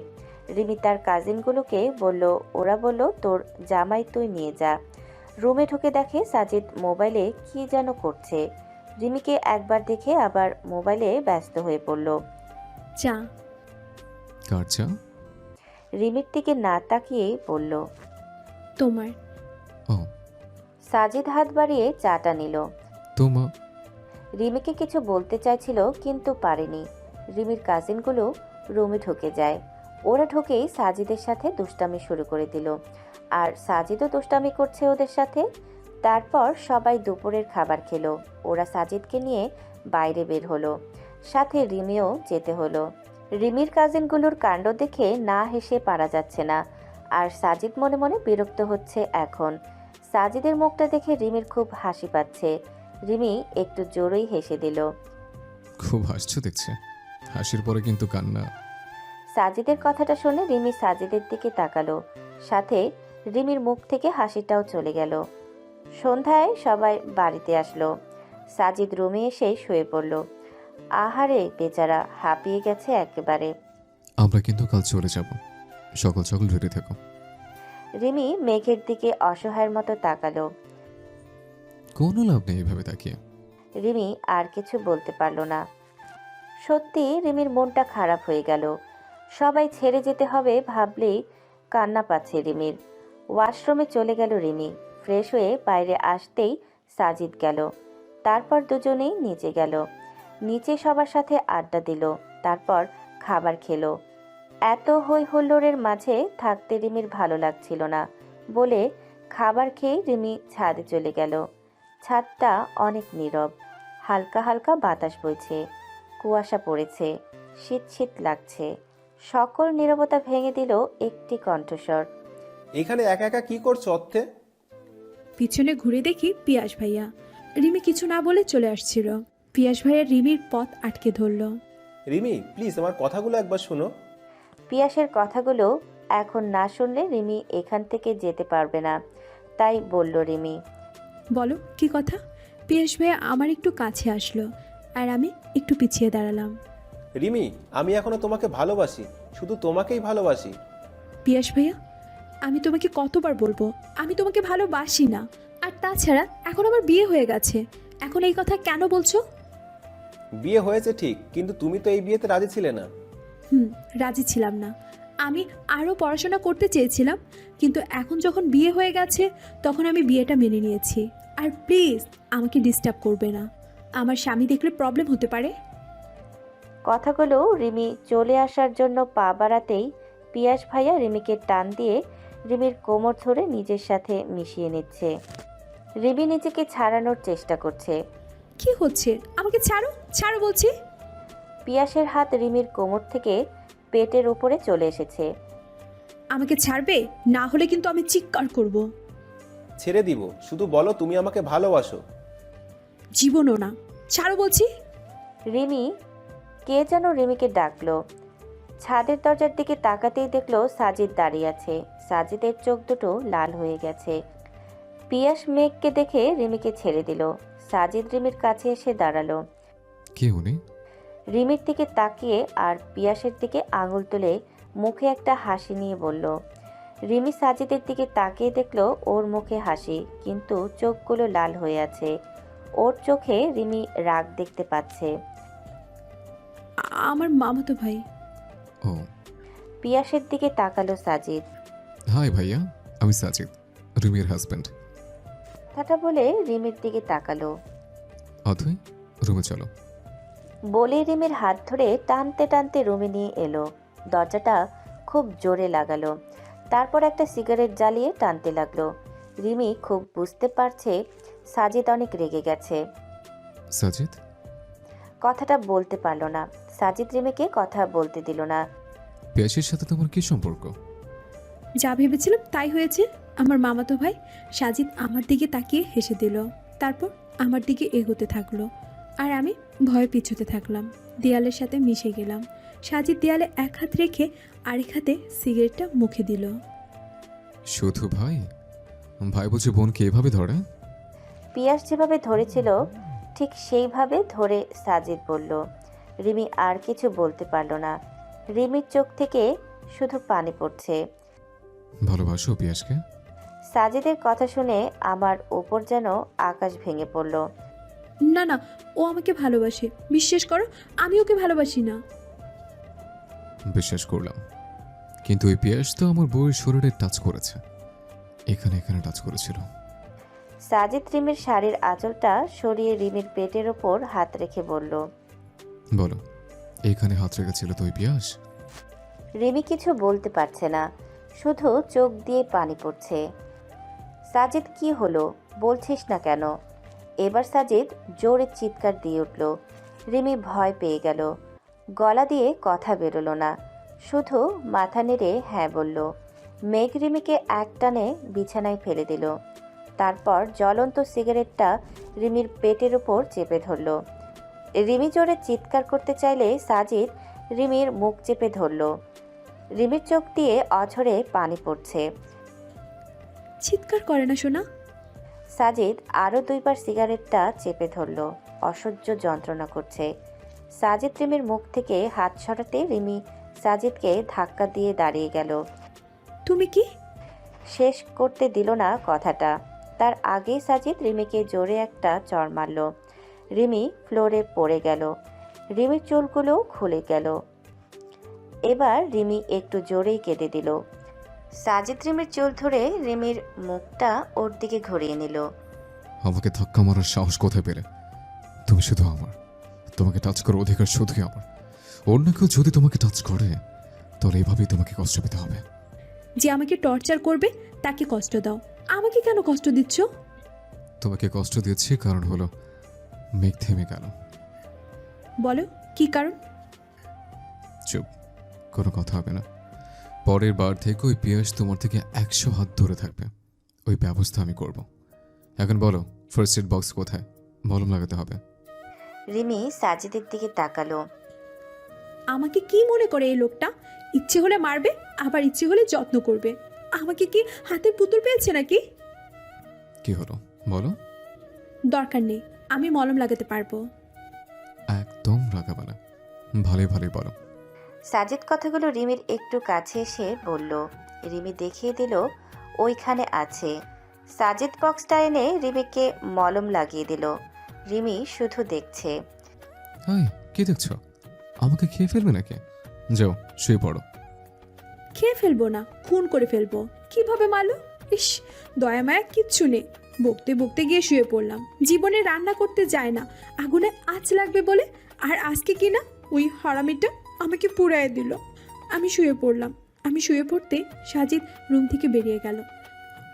Speaker 1: রিমি তার কাজিনগুলোকে বলল, ওরা বলল তোর জামাই তুই নিয়ে যা। রুমে ঢুকে দেখে সাজিদ মোবাইলে কি যেন করছে। রিমিকে একবার দেখে আবার মোবাইলে ব্যস্ত হয়ে পড়ল।
Speaker 2: চা।
Speaker 3: কার চা?
Speaker 1: রিমির দিকে না তাকিয়ে বলল,
Speaker 2: তোমার।
Speaker 3: ও,
Speaker 1: সাজিদ হাত বাড়িয়ে চাটা নিল।
Speaker 3: তোমা।
Speaker 1: রিমিকে কিছু বলতে চাইছিল কিন্তু পারেনি। রিমির কাজিনগুলো রুমে ঢুকে যায়। ওরা ঢুকেই সাজিদের সাথে দুষ্টামি শুরু করে দিল, আর সাজিদও দুষ্টামি করছে ওদের সাথে। তারপর সবাই দুপুরের খাবার খেলো। ওরা সাজিদকে নিয়ে বাইরে বের হলো, সাথে রিমিও যেতে হলো। রিমির কাজিনগুলোর কাণ্ড দেখে না হেসে পারা যাচ্ছে না, আর সাজিদ মনে মনে বিরক্ত হচ্ছে এখন। সাজিদের মুখটা দেখে রিমির খুব হাসি পাচ্ছে। রিমি একটু জোরেই হেসে দিল।
Speaker 3: খুব হাসছো দেখছে, হাসির পরে কিন্তু কান্না।
Speaker 1: সাজিদের কথাটা শুনে রিমি সাজিদের দিকে তাকালো, সাথে রিমির মুখ থেকে হাসিটাও চলে গেল। সন্ধ্যায় সবাই বাড়িতে আসলো। সাজিদ রুমে এসে শুয়ে পড়ল। আহারে বেচারা হাঁপিয়ে গেছে একেবারে।
Speaker 3: আমরা কিন্তু কাল চলে যাব, সকাল সকাল রেডি থেকো।
Speaker 1: রিমি মেঘের দিকে অসহায়ের মতো তাকালো।
Speaker 3: কোনো লাভ নেই এভাবে তাকিয়ে।
Speaker 1: রিমি আর কিছু বলতে পারল না। সত্যি রিমির মনটা খারাপ হয়ে গেল। সবাই ছেড়ে যেতে হবে ভাবলেই কান্না পাচ্ছে রিমির। ওয়াশরুমে চলে গেল রিমি। ফ্রেশ হয়ে বাইরে আসতেই সাজিদ গেল। তারপর দুজনেই নিচে গেল। নিচে সবার সাথে আড্ডা দিল, তারপর খাবার খেলো। এত হই হুল্লোড়ের মাঝে থাকতে রিমির ভালো লাগছিল না বলে খাবার খেয়ে রিমি ছাদে চলে গেল। ছাদটা অনেক নীরব, হালকা হালকা বাতাস বইছে, কুয়াশা পড়েছে, শীত শীত লাগছে। সকল নীরবতা ভেঙে দিল একটি কণ্ঠস্বর।
Speaker 7: এখানে একা একা কি করছো অর্থে?
Speaker 2: পিছনে ঘুরে দেখি পিয়াস ভাইয়া। রিমি কিছু না বলে চলে আসছিল। পিয়াস ভাইয়া রিমির পথ আটকে ধরল।
Speaker 7: রিমি, প্লিজ আমার কথাগুলো একবার শোনো।
Speaker 1: পিয়াসের কথাগুলো এখন না শুনলে রিমি এখান থেকে যেতে পারবে না, তাই বলল রিমি।
Speaker 2: বলো কি কথা? পিয়াস ভাইয়া আমার একটু কাছে আসলো, আর আমি একটু পিছিয়ে দাঁড়ালাম।
Speaker 7: রিমি, আমি এখনো তোমাকে ভালোবাসি, শুধু তোমাকেই ভালোবাসি।
Speaker 2: পিয়াস ভাইয়া, আমি তোমাকে কতবার বলবো আমি তোমাকে ভালোবাসি না। আর তাছাড়া এখন আমার বিয়ে হয়ে গেছে, এখন এই কথা কেন বলছো?
Speaker 7: বিয়ে হয়েছে ঠিক, কিন্তু তুমি তো এই বিয়েতে রাজি ছিলে না।
Speaker 2: রাজি ছিলাম না। আমি আরও পড়াশোনা করতে চেয়েছিলাম, কিন্তু এখন যখন বিয়ে হয়ে গেছে তখন আমি বিয়েটা মেনে নিয়েছি। আর প্লিজ আমাকে ডিস্টার্ব করবে না, আমার স্বামী দেখলে প্রবলেম হতে পারে।
Speaker 1: কথাগুলো রিমি চলে আসার জন্য পা বাড়াতেই পিয়াস ভাইয়া রিমিকে টান দিয়ে রিমির কোমর ধরে নিজের সাথে মিশিয়ে নিচ্ছে। রিমি নিজেকে ছাড়ানোর চেষ্টা করছে।
Speaker 2: কি হচ্ছে? আমাকে ছাড়ো, ছাড়ো বলছি।
Speaker 1: পিয়াসের হাত রিমির কোমর থেকে পেটের উপরে চলে এসেছে।
Speaker 2: আমাকে ছাড়বে, না হলে কিন্তু আমি চিৎকার করব।
Speaker 7: ছেড়ে দিব, শুধু বলো তুমি আমাকে ভালোবাসো।
Speaker 2: জীবনও না, ছাড়ো বলছি।
Speaker 1: রিমি, কে যেন রিমিকে ডাকলো। ছাদের দরজার দিকে তাকাতেই দেখলো সাজিদ দাঁড়িয়ে আছে। সাজিদের চোখ দুটো লাল হয়ে গেছে। পিয়াস মেঘকে দেখে রিমিকে ছেড়ে দিল। সাজিদ রিমির কাছে এসে দাঁড়ালো।
Speaker 3: কে উনি?
Speaker 1: রিমির দিকে তাকিয়ে আর পিয়াসের দিকে আঙুল তুলে মুখে একটা হাসি নিয়ে বলল। রিমি সাজিদের দিকে তাকিয়ে দেখলো ওর মুখে হাসি, কিন্তু চোখগুলো লাল হয়ে আছে। ওর চোখে রিমি রাগ দেখতে পাচ্ছে।
Speaker 2: আমার মামাতো ভাই।
Speaker 3: ও
Speaker 1: পিয়াসের দিকে তাকালো সাজিদ।
Speaker 3: হাই ভাইয়া, আমি সাজিদ, রিমির হাজব্যান্ড।
Speaker 1: কথাটা বলে রিমির দিকে তাকালো।
Speaker 3: অথই, রুমে চলো।
Speaker 1: বলে রিমির হাত ধরে টানতে টানতে রুমে নিয়ে এলো। দরজাটা খুব জোরে লাগালো। তারপর একটা সিগারেট জ্বালিয়ে টানতে লাগলো। রিমি খুব বুঝতে পারছে সাজিদ অনেক রেগে গেছে।
Speaker 3: সাজিদ,
Speaker 1: কথাটা বলতে পারলো না। সাজিদ রিমিকে কথা বলতে দিল না।
Speaker 3: পিয়াসের সাথে তোমার কি সম্পর্ক?
Speaker 2: যা ভেবেছিলাম তাই হয়েছে। আমার মামাতো ভাই। সাজিদ আমার দিকে তাকিয়ে হেসে দিল, তারপর আমার দিকে এগোতে থাকলো আর আমি ভয়ে পিছুতে থাকলাম। দেয়ালের সাথে মিশে গেলাম। সাজিদ দেয়ালে এক হাত রেখে আরেক হাতে সিগারেটটা মুখে দিল।
Speaker 3: শুধু ভাই? ভাই বুঝি বোনকে এভাবে ধরে?
Speaker 1: পিয়াস যেভাবে ধরেছিল ঠিক সেইভাবে ধরে সাজিদ বলল। রিমি আর কিছু বলতে পারল না। রিমির চোখ থেকে শুধু পানি পড়ছে।
Speaker 3: ভালোবাসো পিয়াসকে?
Speaker 1: সাজিদের কথা শুনে আমার ওপর যেন আকাশ ভেঙে পড়ল।
Speaker 2: না না, ও আমাকে ভালোবাসে, বিশ্বাস করো। আমি ওকে ভালোবাসি না।
Speaker 3: বিশ্বাস করলাম, কিন্তু ওই পিয়াস তো আমার বউয়ের শরীরে টাচ করেছে। এখানে এখানে টাচ করেছিল।
Speaker 1: সাজিদ রিমির শাড়ির আঁচলটা সরিয়ে রিমির পেটের ওপর হাত রেখে বলল।
Speaker 3: বলো, এখানে হাত রেখেছিল তো ওই পিয়াস?
Speaker 1: রিমি কিছু বলতে পারছে না, শুধু চোখ দিয়ে পানি পড়ছে। সাজিদ, কি হলো, বলছিস না কেন? এবার সাজিদ জোরে চিৎকার দিয়ে উঠল। রিমি ভয় পেয়ে গেল। গলা দিয়ে কথা বেরোলো না, শুধু মাথা নেড়ে হ্যাঁ বলল। মেঘ রিমিকে একটানে বিছানায় ফেলে দিল। তারপর জ্বলন্ত সিগারেটটা রিমির পেটের উপর চেপে ধরল। রিমি জোরে চিৎকার করতে চাইলে সাজিদ রিমির মুখ চেপে ধরল। রিমির চোখ দিয়ে অঝরে পানি পড়ছে।
Speaker 2: চিৎকার করে না শোনা।
Speaker 1: সাজিদ আরও দুইবার সিগারেটটা চেপে ধরল। অসহ্য যন্ত্রণা করছে। সাজিদ রিমির মুখ থেকে হাত সরাতে রিমি সাজিদকে ধাক্কা দিয়ে দাঁড়িয়ে গেল।
Speaker 2: তুমি কি?
Speaker 1: শেষ করতে দিল না কথাটা। তার আগেই সাজিদ রিমিকে জোরে একটা চড় মারল। রিমি ফ্লোরে পড়ে গেল। রিমির চুলগুলো খুলে গেল। এবার রিমি একটু জোরেই কেঁদে দিল। সাজিদ রিমির চুল ধরে রিমির মুখটা ওর দিকে ঘুরিয়ে নিল।
Speaker 3: আমাকে ধাক্কা মারার সাহস কোথায় পেলে? তুমি শুধু আমার, তোমাকে টাচ করার অধিকার শুধুই আমার। অন্য কেউ যদি তোমাকে টাচ করে তাহলে এভাবেই তোমাকে কষ্ট পেতে হবে।
Speaker 2: যে আমাকে টর্চার করবে তাকে কষ্ট দাও। আমাকে কেন কষ্ট দিচ্ছ?
Speaker 3: তোমাকে কষ্ট দিয়েছি কারণ হলো মেঘ থেমে গেল।
Speaker 2: বলো কি কারণ?
Speaker 3: চুপ, কোনো কথা হবে না। পরের বার থেকে ওই পিয়াস তোমার থেকে 100 হাত ধরে থাকবে। ওই ব্যবস্থা আমি করব। এখন বলো, ফার্স্ট এড বক্স কোথায়? মলম লাগাতে হবে।
Speaker 1: রিমি সাজিদের দিকে তাকালো।
Speaker 2: আমাকে কি মনে করে এই লোকটা? ইচ্ছে হলে মারবে, আবার ইচ্ছে হলে যত্ন করবে। আমাকে কি হাতের পুতুল পেয়েছে নাকি?
Speaker 3: কি হলো বলো?
Speaker 2: দরকার নেই, আমি মলম লাগাতে পারবো।
Speaker 3: একদম রাগাবে না, ভালোই ভালোই বলো।
Speaker 1: সাজিদ কথাগুলো রিমির একটু কাছে এসে বলল। রিমি দেখিয়ে দিল ওইখানে আছে। সাজিদ বক্সটা এনে রিমিকে মলম লাগিয়ে দিল। রিমি শুধু দেখছে।
Speaker 3: হাই, কি দেখছো? আমাকে খেয়ে ফেলবে নাকি? যাও শুয়ে পড়ো।
Speaker 2: খেয়ে ফেলবো না, খুন করে ফেলবো। কিভাবে মারলো? ইস, দয়া মায়া কিচ্ছু নেই। বকতে বকতে গিয়ে শুয়ে পড়লাম। জীবনে রান্না করতে যায় না, আগুনে আঁচ লাগবে বলে। আর আজকে কি না, ওই হারামিটা আমাকে পুড়ায় দিল। আমি শুয়ে পড়লাম। আমি শুয়ে পড়তে সাজিদ রুম থেকে বেরিয়ে গেল।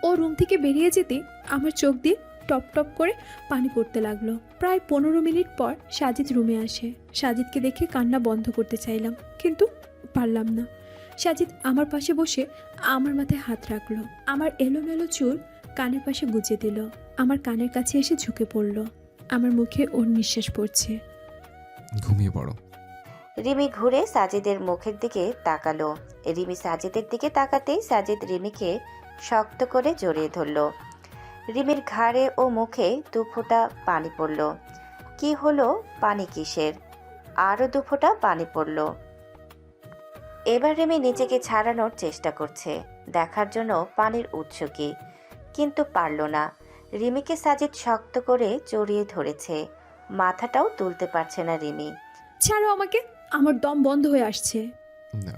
Speaker 2: ও রুম থেকে বেরিয়ে যেতে আমার চোখ দিয়ে টপ টপ করে পানি পড়তে লাগলো। প্রায় 15 মিনিট পর সাজিদ রুমে আসে। সাজিদকে দেখে কান্না বন্ধ করতে চাইলাম, কিন্তু পারলাম না। সাজিদ আমার পাশে বসে আমার মাথায় হাত রাখলো। আমার এলোমেলো চুল কানের পাশে গুজে দিল। আমার কানের কাছে এসে ঝুঁকে পড়ল। আমার মুখে ওর নিঃশ্বাস পড়ছে।
Speaker 3: ঘুমিয়ে পড়ো।
Speaker 1: রিমি ঘুরে সাজিদের মুখের দিকে তাকালো। রিমি সাজিদের দিকে তাকাতেই সাজিদ রিমিকে শক্ত করে জড়িয়ে ধরল। রিমির ঘাড়ে ও মুখে 2 ফোঁটা পানি পড়ল। কি হলো? পানি কিসের? আরও 2 ফোঁটা পানি পড়ল। এবার রিমি নিজেকে ছাড়ানোর চেষ্টা করছে, দেখার জন্য পানির উৎস কি, কিন্তু পারল না। রিমিকে সাজিদ শক্ত করে জড়িয়ে ধরেছে, মাথাটাও তুলতে পারছে না রিমি।
Speaker 2: ছাড়ো আমাকে, আমার দম বন্ধ হয়ে আসছে।
Speaker 3: না,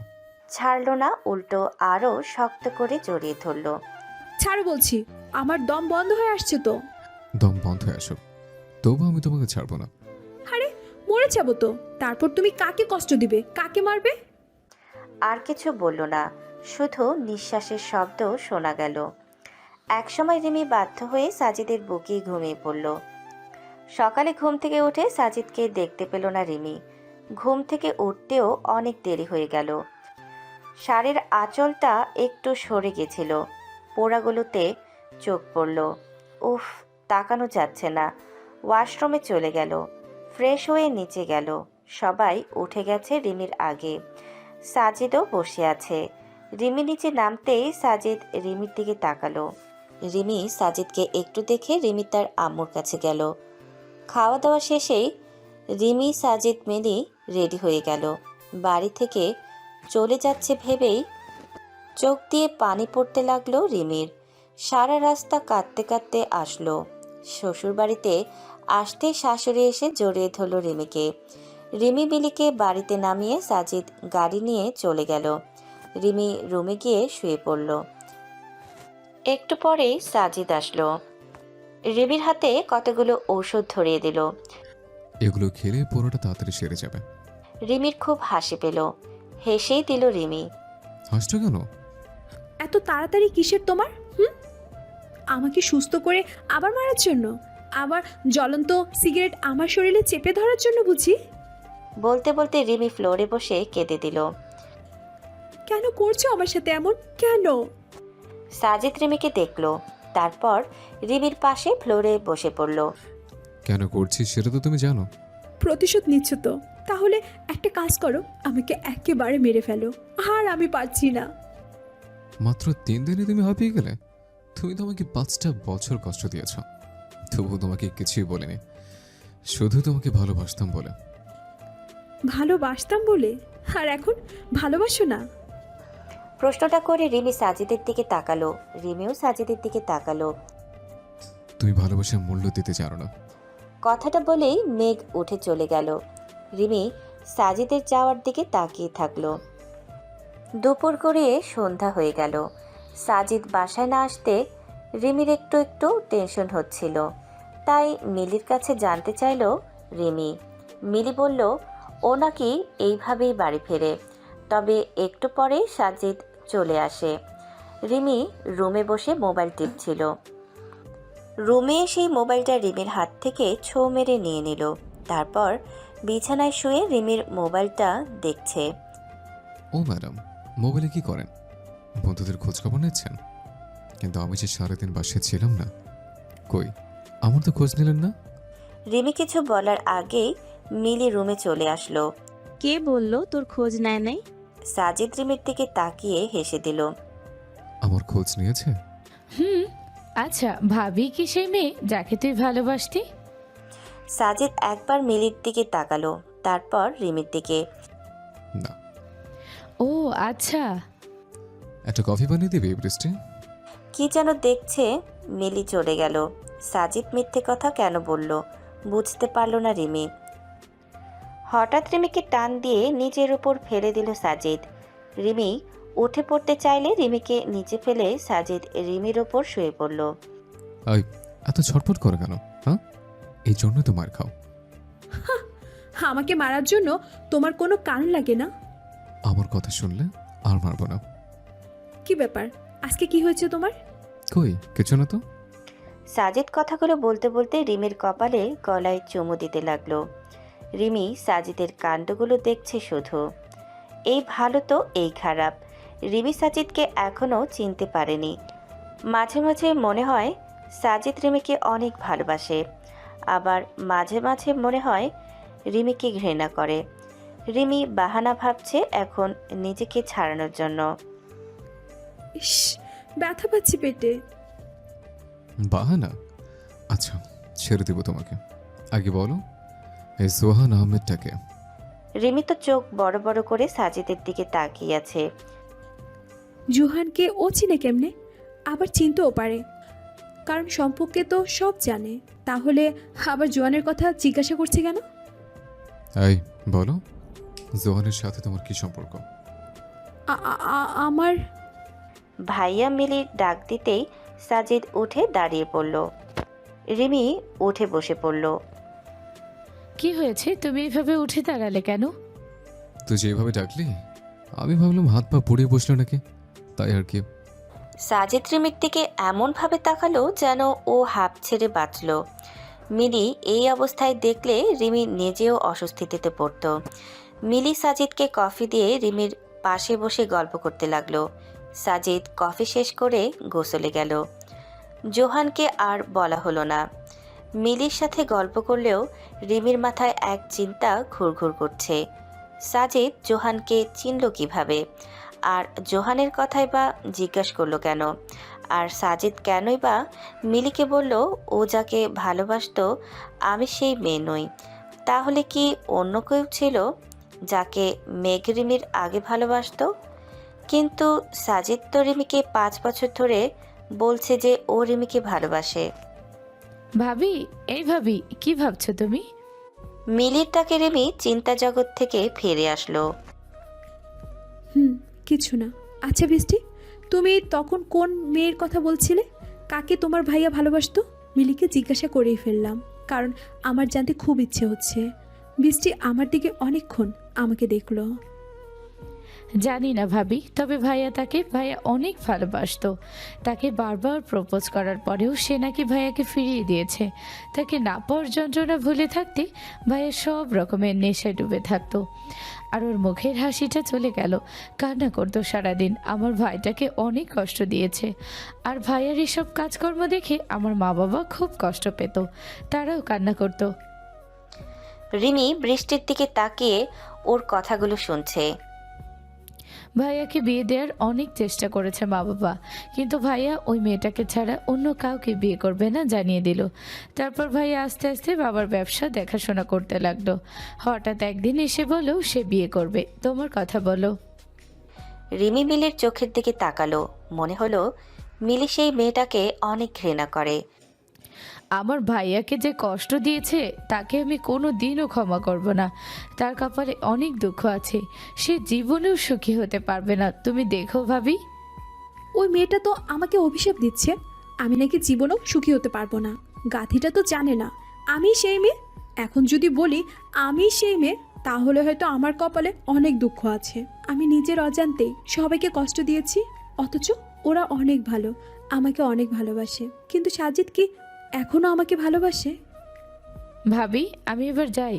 Speaker 1: ছাড়ল না, উল্টো আরও শক্ত করে জড়িয়ে ধরল।
Speaker 2: ছাড়ো বলছি, আমার দম বন্ধ হয়ে আসছে তো।
Speaker 3: দম বন্ধ হয়ে আসো, তবু আমি তোমাকে ছাড়বো না।
Speaker 2: আরে মরে যাবো তো, তারপর তুমি কাকে কষ্ট দিবে, কাকে মারবে?
Speaker 1: আর কিছু বলল না, শুধু নিঃশ্বাসের শব্দ শোনা গেল। একসময় রিমি বাধ্য হয়ে সাজিদের বুকেই ঘুমিয়ে পড়ল। সকালে ঘুম থেকে উঠে সাজিদকে দেখতে পেল না রিমি। ঘুম থেকে উঠতেও অনেক দেরি হয়ে গেল। শাড়ির আঁচলটা একটু সরে গেছিল, পোড়াগুলোতে চোখ পড়ল। উফ, তাকানো যাচ্ছে না। ওয়াশরুমে চলে গেল, ফ্রেশ হয়ে নিচে গেল। সবাই উঠে গেছে রিমির আগে। সাজিদও বসে আছে। রিমি নিচে নামতেই সাজিদ রিমির দিকে তাকালো। রিমি সাজিদকে একটু দেখে রিমি তার আম্মুর কাছে গেল। খাওয়া দাওয়া শেষেই রিমি সাজিদ মিলি রেডি হয়ে গেল। বাড়ি থেকে চলে যাচ্ছে ভেবেই চোখ দিয়ে পানি পড়তে লাগলো রিমির। সারা রাস্তা কাঁদতে কাঁদতে আসলো। শ্বশুরবাড়িতে আসতে শাশুড়ি এসে জড়িয়ে ধরল রিমিকে। রিমি বিলিকে বাড়িতে নামিয়ে সাজিদ গাড়ি নিয়ে চলে গেল। রিমি রুমে গিয়ে শুয়ে পড়ল। একটু পরেই সাজিদ আসলো। রিমির হাতে কতগুলো ঔষধ ধরিয়ে দিল।
Speaker 3: এগুলো খেলে পুরোটা তাড়াতাড়ি সেরে যাবে।
Speaker 1: রিমির খুব হাসি পেল, হেসেই দিল রিমি।
Speaker 3: হাসছো কেন?
Speaker 2: এত তাড়াতাড়ি কিসের তোমার? আমাকে সুস্থ করে আবার মারার জন্য? আবার জ্বলন্ত সিগারেট আমার শরীরে চেপে ধরার জন্য বুঝি?
Speaker 1: বলতে বলতে রিমি ফ্লোরে বসে কেঁদে দিল।
Speaker 2: কেন করছো আমার সাথে এমন, কেন?
Speaker 1: সাজিদ রিমিকে দেখলো, তারপর রিমির পাশে ফ্লোরে বসে পড়ল।
Speaker 3: কেন করছি সেটা তো তুমি জানো।
Speaker 2: প্রতিশোধ নিচ্ছ তো? তাহলে একটা কাজ করো, আমাকে একেবারে মেরে ফেলো। আর আমি পারছি না।
Speaker 3: মাত্র 3 দিনে তুমি হাঁপিয়ে গেলে? তুমি তো আমাকে 5টা বছর কষ্ট দিয়েছ, তবুও তোমাকে কিছুই বলিনি, শুধু তোমাকে ভালোবাসতাম বলে।
Speaker 2: ভালোবাসতাম বলে? আর এখন ভালোবাসো না?
Speaker 1: প্রশ্নটা করে রিমি সাজিদের দিকে তাকালো। রিমিও সাজিদের দিকে তাকালো।
Speaker 3: তুমি ভালোবাসার মূল্য দিতে জানো না।
Speaker 1: কথাটা বলেই মেঘ উঠে চলে গেল। রিমি সাজিদের যাওয়ার দিকে তাকিয়ে থাকলো। দুপুর গড়িয়ে সন্ধ্যা হয়ে গেল। সাজিদ বাসায় না আসতে রিমির একটু একটু টেনশন হচ্ছিল। তাই মিলির কাছে জানতে চাইল রিমি। মিলি বলল ও নাকি এইভাবেই বাড়ি ফেরে, তবে একটু পরে সাজিদ চলে আসে। রিমি রুমে বসে মোবাইল টিপছিল। রুমে এসেই মোবাইলটা রিমির হাত থেকে ছো মেরে নিয়ে নিল। তারপর বিছানায় শুয়ে রিমির মোবাইলটা দেখছে।
Speaker 3: ও ম্যাডাম, মোবাইলে কি করেন? বন্ধুদের খোঁজ খবর নিচ্ছেন? কিন্তু আমি যে সারাদিন বাসায় ছিলাম না, কই আমার তো খোঁজ নিলেন না।
Speaker 1: রিমি কিছু বলার আগেই মিলি রুমে চলে আসলো।
Speaker 9: কে বললো তোর খোঁজ নেয় নাই?
Speaker 1: সাজিদ রিমির দিকে তাকিয়ে হেসে দিল।
Speaker 3: আমার খোঁজ নিয়েছে?
Speaker 4: আচ্ছা, ভাবি কি সেই মেয়ে যাকে তুই ভালোবাসতি?
Speaker 1: সাজিদ একবার মিলির দিকে তাকালো, তারপর রিমির দিকে।
Speaker 3: না।
Speaker 4: ও আচ্ছা।
Speaker 3: একটা কফি বানিয়ে দিবি বৃষ্টি?
Speaker 1: কি যেন দেখছে। মিলি চলে গেল। সাজিদ মিথ্যে কথা কেন বলল বুঝতে পারল না রিমি। হঠাৎ রিমিকে টান দিয়ে নিচের উপর ফেলে দিল সাজিদ। রিমি উঠে পড়তে চাইলে রিমিকে নিচে ফেলে সাজিদ রিমির ওপর শুয়ে পড়ল।
Speaker 3: আই, এত ছটফট করে কেন? হ্যাঁ, এই জন্য তো মার খাও।
Speaker 2: আমাকে মারার জন্য তোমার কোনো কারণ লাগে না?
Speaker 3: আমার কথা শুনলে আর মারবো না।
Speaker 2: কি ব্যাপার, আজকে কি হয়েছে তোমার?
Speaker 3: কই কিছু না তো।
Speaker 1: সাজিদ কথাগুলো বলতে বলতে রিমির কপালে গলায় চুমু দিতে লাগলো। রিমি সাজিদের কাণ্ডগুলো দেখছে শুধু। এই ভালো তো এই খারাপ। রিমি সাজিদকে এখনও চিনতে পারেনি। মাঝে মাঝে মনে হয় সাজিদ রিমিকে অনেক ভালোবাসে, আবার মাঝে মাঝে মনে হয় রিমিকে ঘৃণা করে। রিমি বাহানা ভাবছে এখন নিজেকে ছাড়ানোর জন্য।
Speaker 2: ইস, ব্যথা পাচ্ছি পেটে।
Speaker 3: বাহানা? আচ্ছা, ছেড়ে দেবো তোমাকে। আগে বলো, এই সোহান আহমেদটাকে?
Speaker 1: রিমি তো চোখ বড় বড় করে সাজিদের দিকে তাকিয়ে আছে।
Speaker 2: জুহানকে ও চিনে কেমনে? আবার চিনতেও পারে, কারণ সম্পর্কে তো সব জানে। তাহলে আবার জোয়ানের কথা জিজ্ঞাসা করছে কেন?
Speaker 3: এই বলো, জোহানের সাথে তোমার কি সম্পর্ক?
Speaker 2: আমার
Speaker 1: ভাইয়া মিলির ডাক দিতেই সাজিদ উঠে দাঁড়িয়ে পড়ল। রিমি উঠে বসে পড়ল।
Speaker 4: কি হয়েছে, তুমি এভাবে উঠে দাঁড়ালে কেন?
Speaker 3: তুই যেভাবে ডাকলি আমি ভাবলাম হাত পা পুড়িয়ে বসলো নাকি, তাই আর কি।
Speaker 1: সাজিদ রিমির দিকে এমনভাবে তাকালো যেন ও হাঁপ ছেড়ে বাঁচল। মিলি এই অবস্থায় দেখলে রিমি নিজেও অস্বস্তিতে পড়ত। মিলি সাজিদকে কফি দিয়ে রিমির পাশে বসে গল্প করতে লাগলো। সাজিদ কফি শেষ করে গোসলে গেল। জোহানকে আর বলা হলো না। মিলির সাথে গল্প করলেও রিমির মাথায় এক চিন্তা ঘুরঘুর করছে। সাজিদ জোহানকে চিনল কিভাবে, আর জোহানের কথাই বা জিজ্ঞাসা করলো কেন, আর সাজিদ কেনই বা মিলিকে বলল ও যাকে ভালোবাসতো আমি সেই মেয়ে নই। তাহলে কি অন্য কেউ ছিল যাকে মেঘ রিমির আগে ভালোবাসতো? কিন্তু সাজিদ তো রিমিকে 5 বছর ধরে বলছে যে ও রিমিকে ভালোবাসে।
Speaker 4: ভাবি, এই ভাবি, কি ভাবছো তুমি?
Speaker 1: মিলির ডাকে রিমি চিন্তা জগৎ থেকে ফিরে আসলো।
Speaker 2: কিছু না। আচ্ছা বৃষ্টি, তুমি তখন কোন মেয়ের কথা বলছিলে? কাকে তোমার ভাইয়া ভালোবাসতো? মিলিকে জিজ্ঞাসা করেই ফেললাম, কারণ আমার জানতে খুব ইচ্ছে হচ্ছে। বৃষ্টি আমার দিকে অনেকক্ষণ আমাকে দেখলো।
Speaker 4: জানি না ভাবি, তবে ভাইয়া অনেক ভালোবাসতো। তাকে বারবার প্রপোজ করার পরেও সে নাকি ভাইয়াকে ফিরিয়ে দিয়েছে। তাকে না পাওয়ার যন্ত্রণা ভুলে থাকতে ভাইয়া সব রকমের নেশায় ডুবে থাকতো। আর ওর মুখের হাসিটা চলে গেল, কান্না করতো সারাদিন। আমার ভাইটাকে অনেক কষ্ট দিয়েছে। আর ভাইয়ার এসব কাজকর্ম দেখে আমার মা বাবা খুব কষ্ট পেত, তারাও কান্না করতো।
Speaker 1: রিমি বৃষ্টির দিকে তাকিয়ে ওর কথাগুলো শুনছে।
Speaker 4: ভাইয়াকে বিয়ে দেওয়ার অনেক চেষ্টা করেছে মা বাবা, কিন্তু ভাইয়া ওই মেয়েটাকে ছাড়া অন্য কাউকে বিয়ে করবে না জানিয়ে দিল। তারপর ভাইয়া আস্তে আস্তে বাবার ব্যবসা দেখাশোনা করতে লাগলো। হঠাৎ একদিন এসে বলল সে বিয়ে করবে। তোমার কথা বলো।
Speaker 1: রিমি মিলির চোখের দিকে তাকালো। মনে হলো মিলি সেই মেয়েটাকে অনেক ঘৃণা করে।
Speaker 4: আমার ভাইয়াকে যে কষ্ট দিয়েছে তাকে আমি কোনো দিনও ক্ষমা করব না। তার কপালে অনেক দুঃখ আছে, সে জীবনেও সুখী হতে পারবে না। তুমি দেখো ভাবি।
Speaker 2: ওই মেয়েটা তো আমাকে অভিশাপ দিচ্ছে, আমি নাকি জীবনেও সুখী হতে পারবো না। গাথিটা তো জানে না আমি সেই মেয়ে। এখন যদি বলি আমি সেই মেয়ে, তাহলে হয়তো আমার কপালে অনেক দুঃখ আছে। আমি নিজের অজান্তেই সবাইকে কষ্ট দিয়েছি, অথচ ওরা অনেক ভালো, আমাকে অনেক ভালোবাসে। কিন্তু সাজিদ কি এখনো আমাকে ভালোবাসে?
Speaker 4: ভাবি, আমি এবার যাই।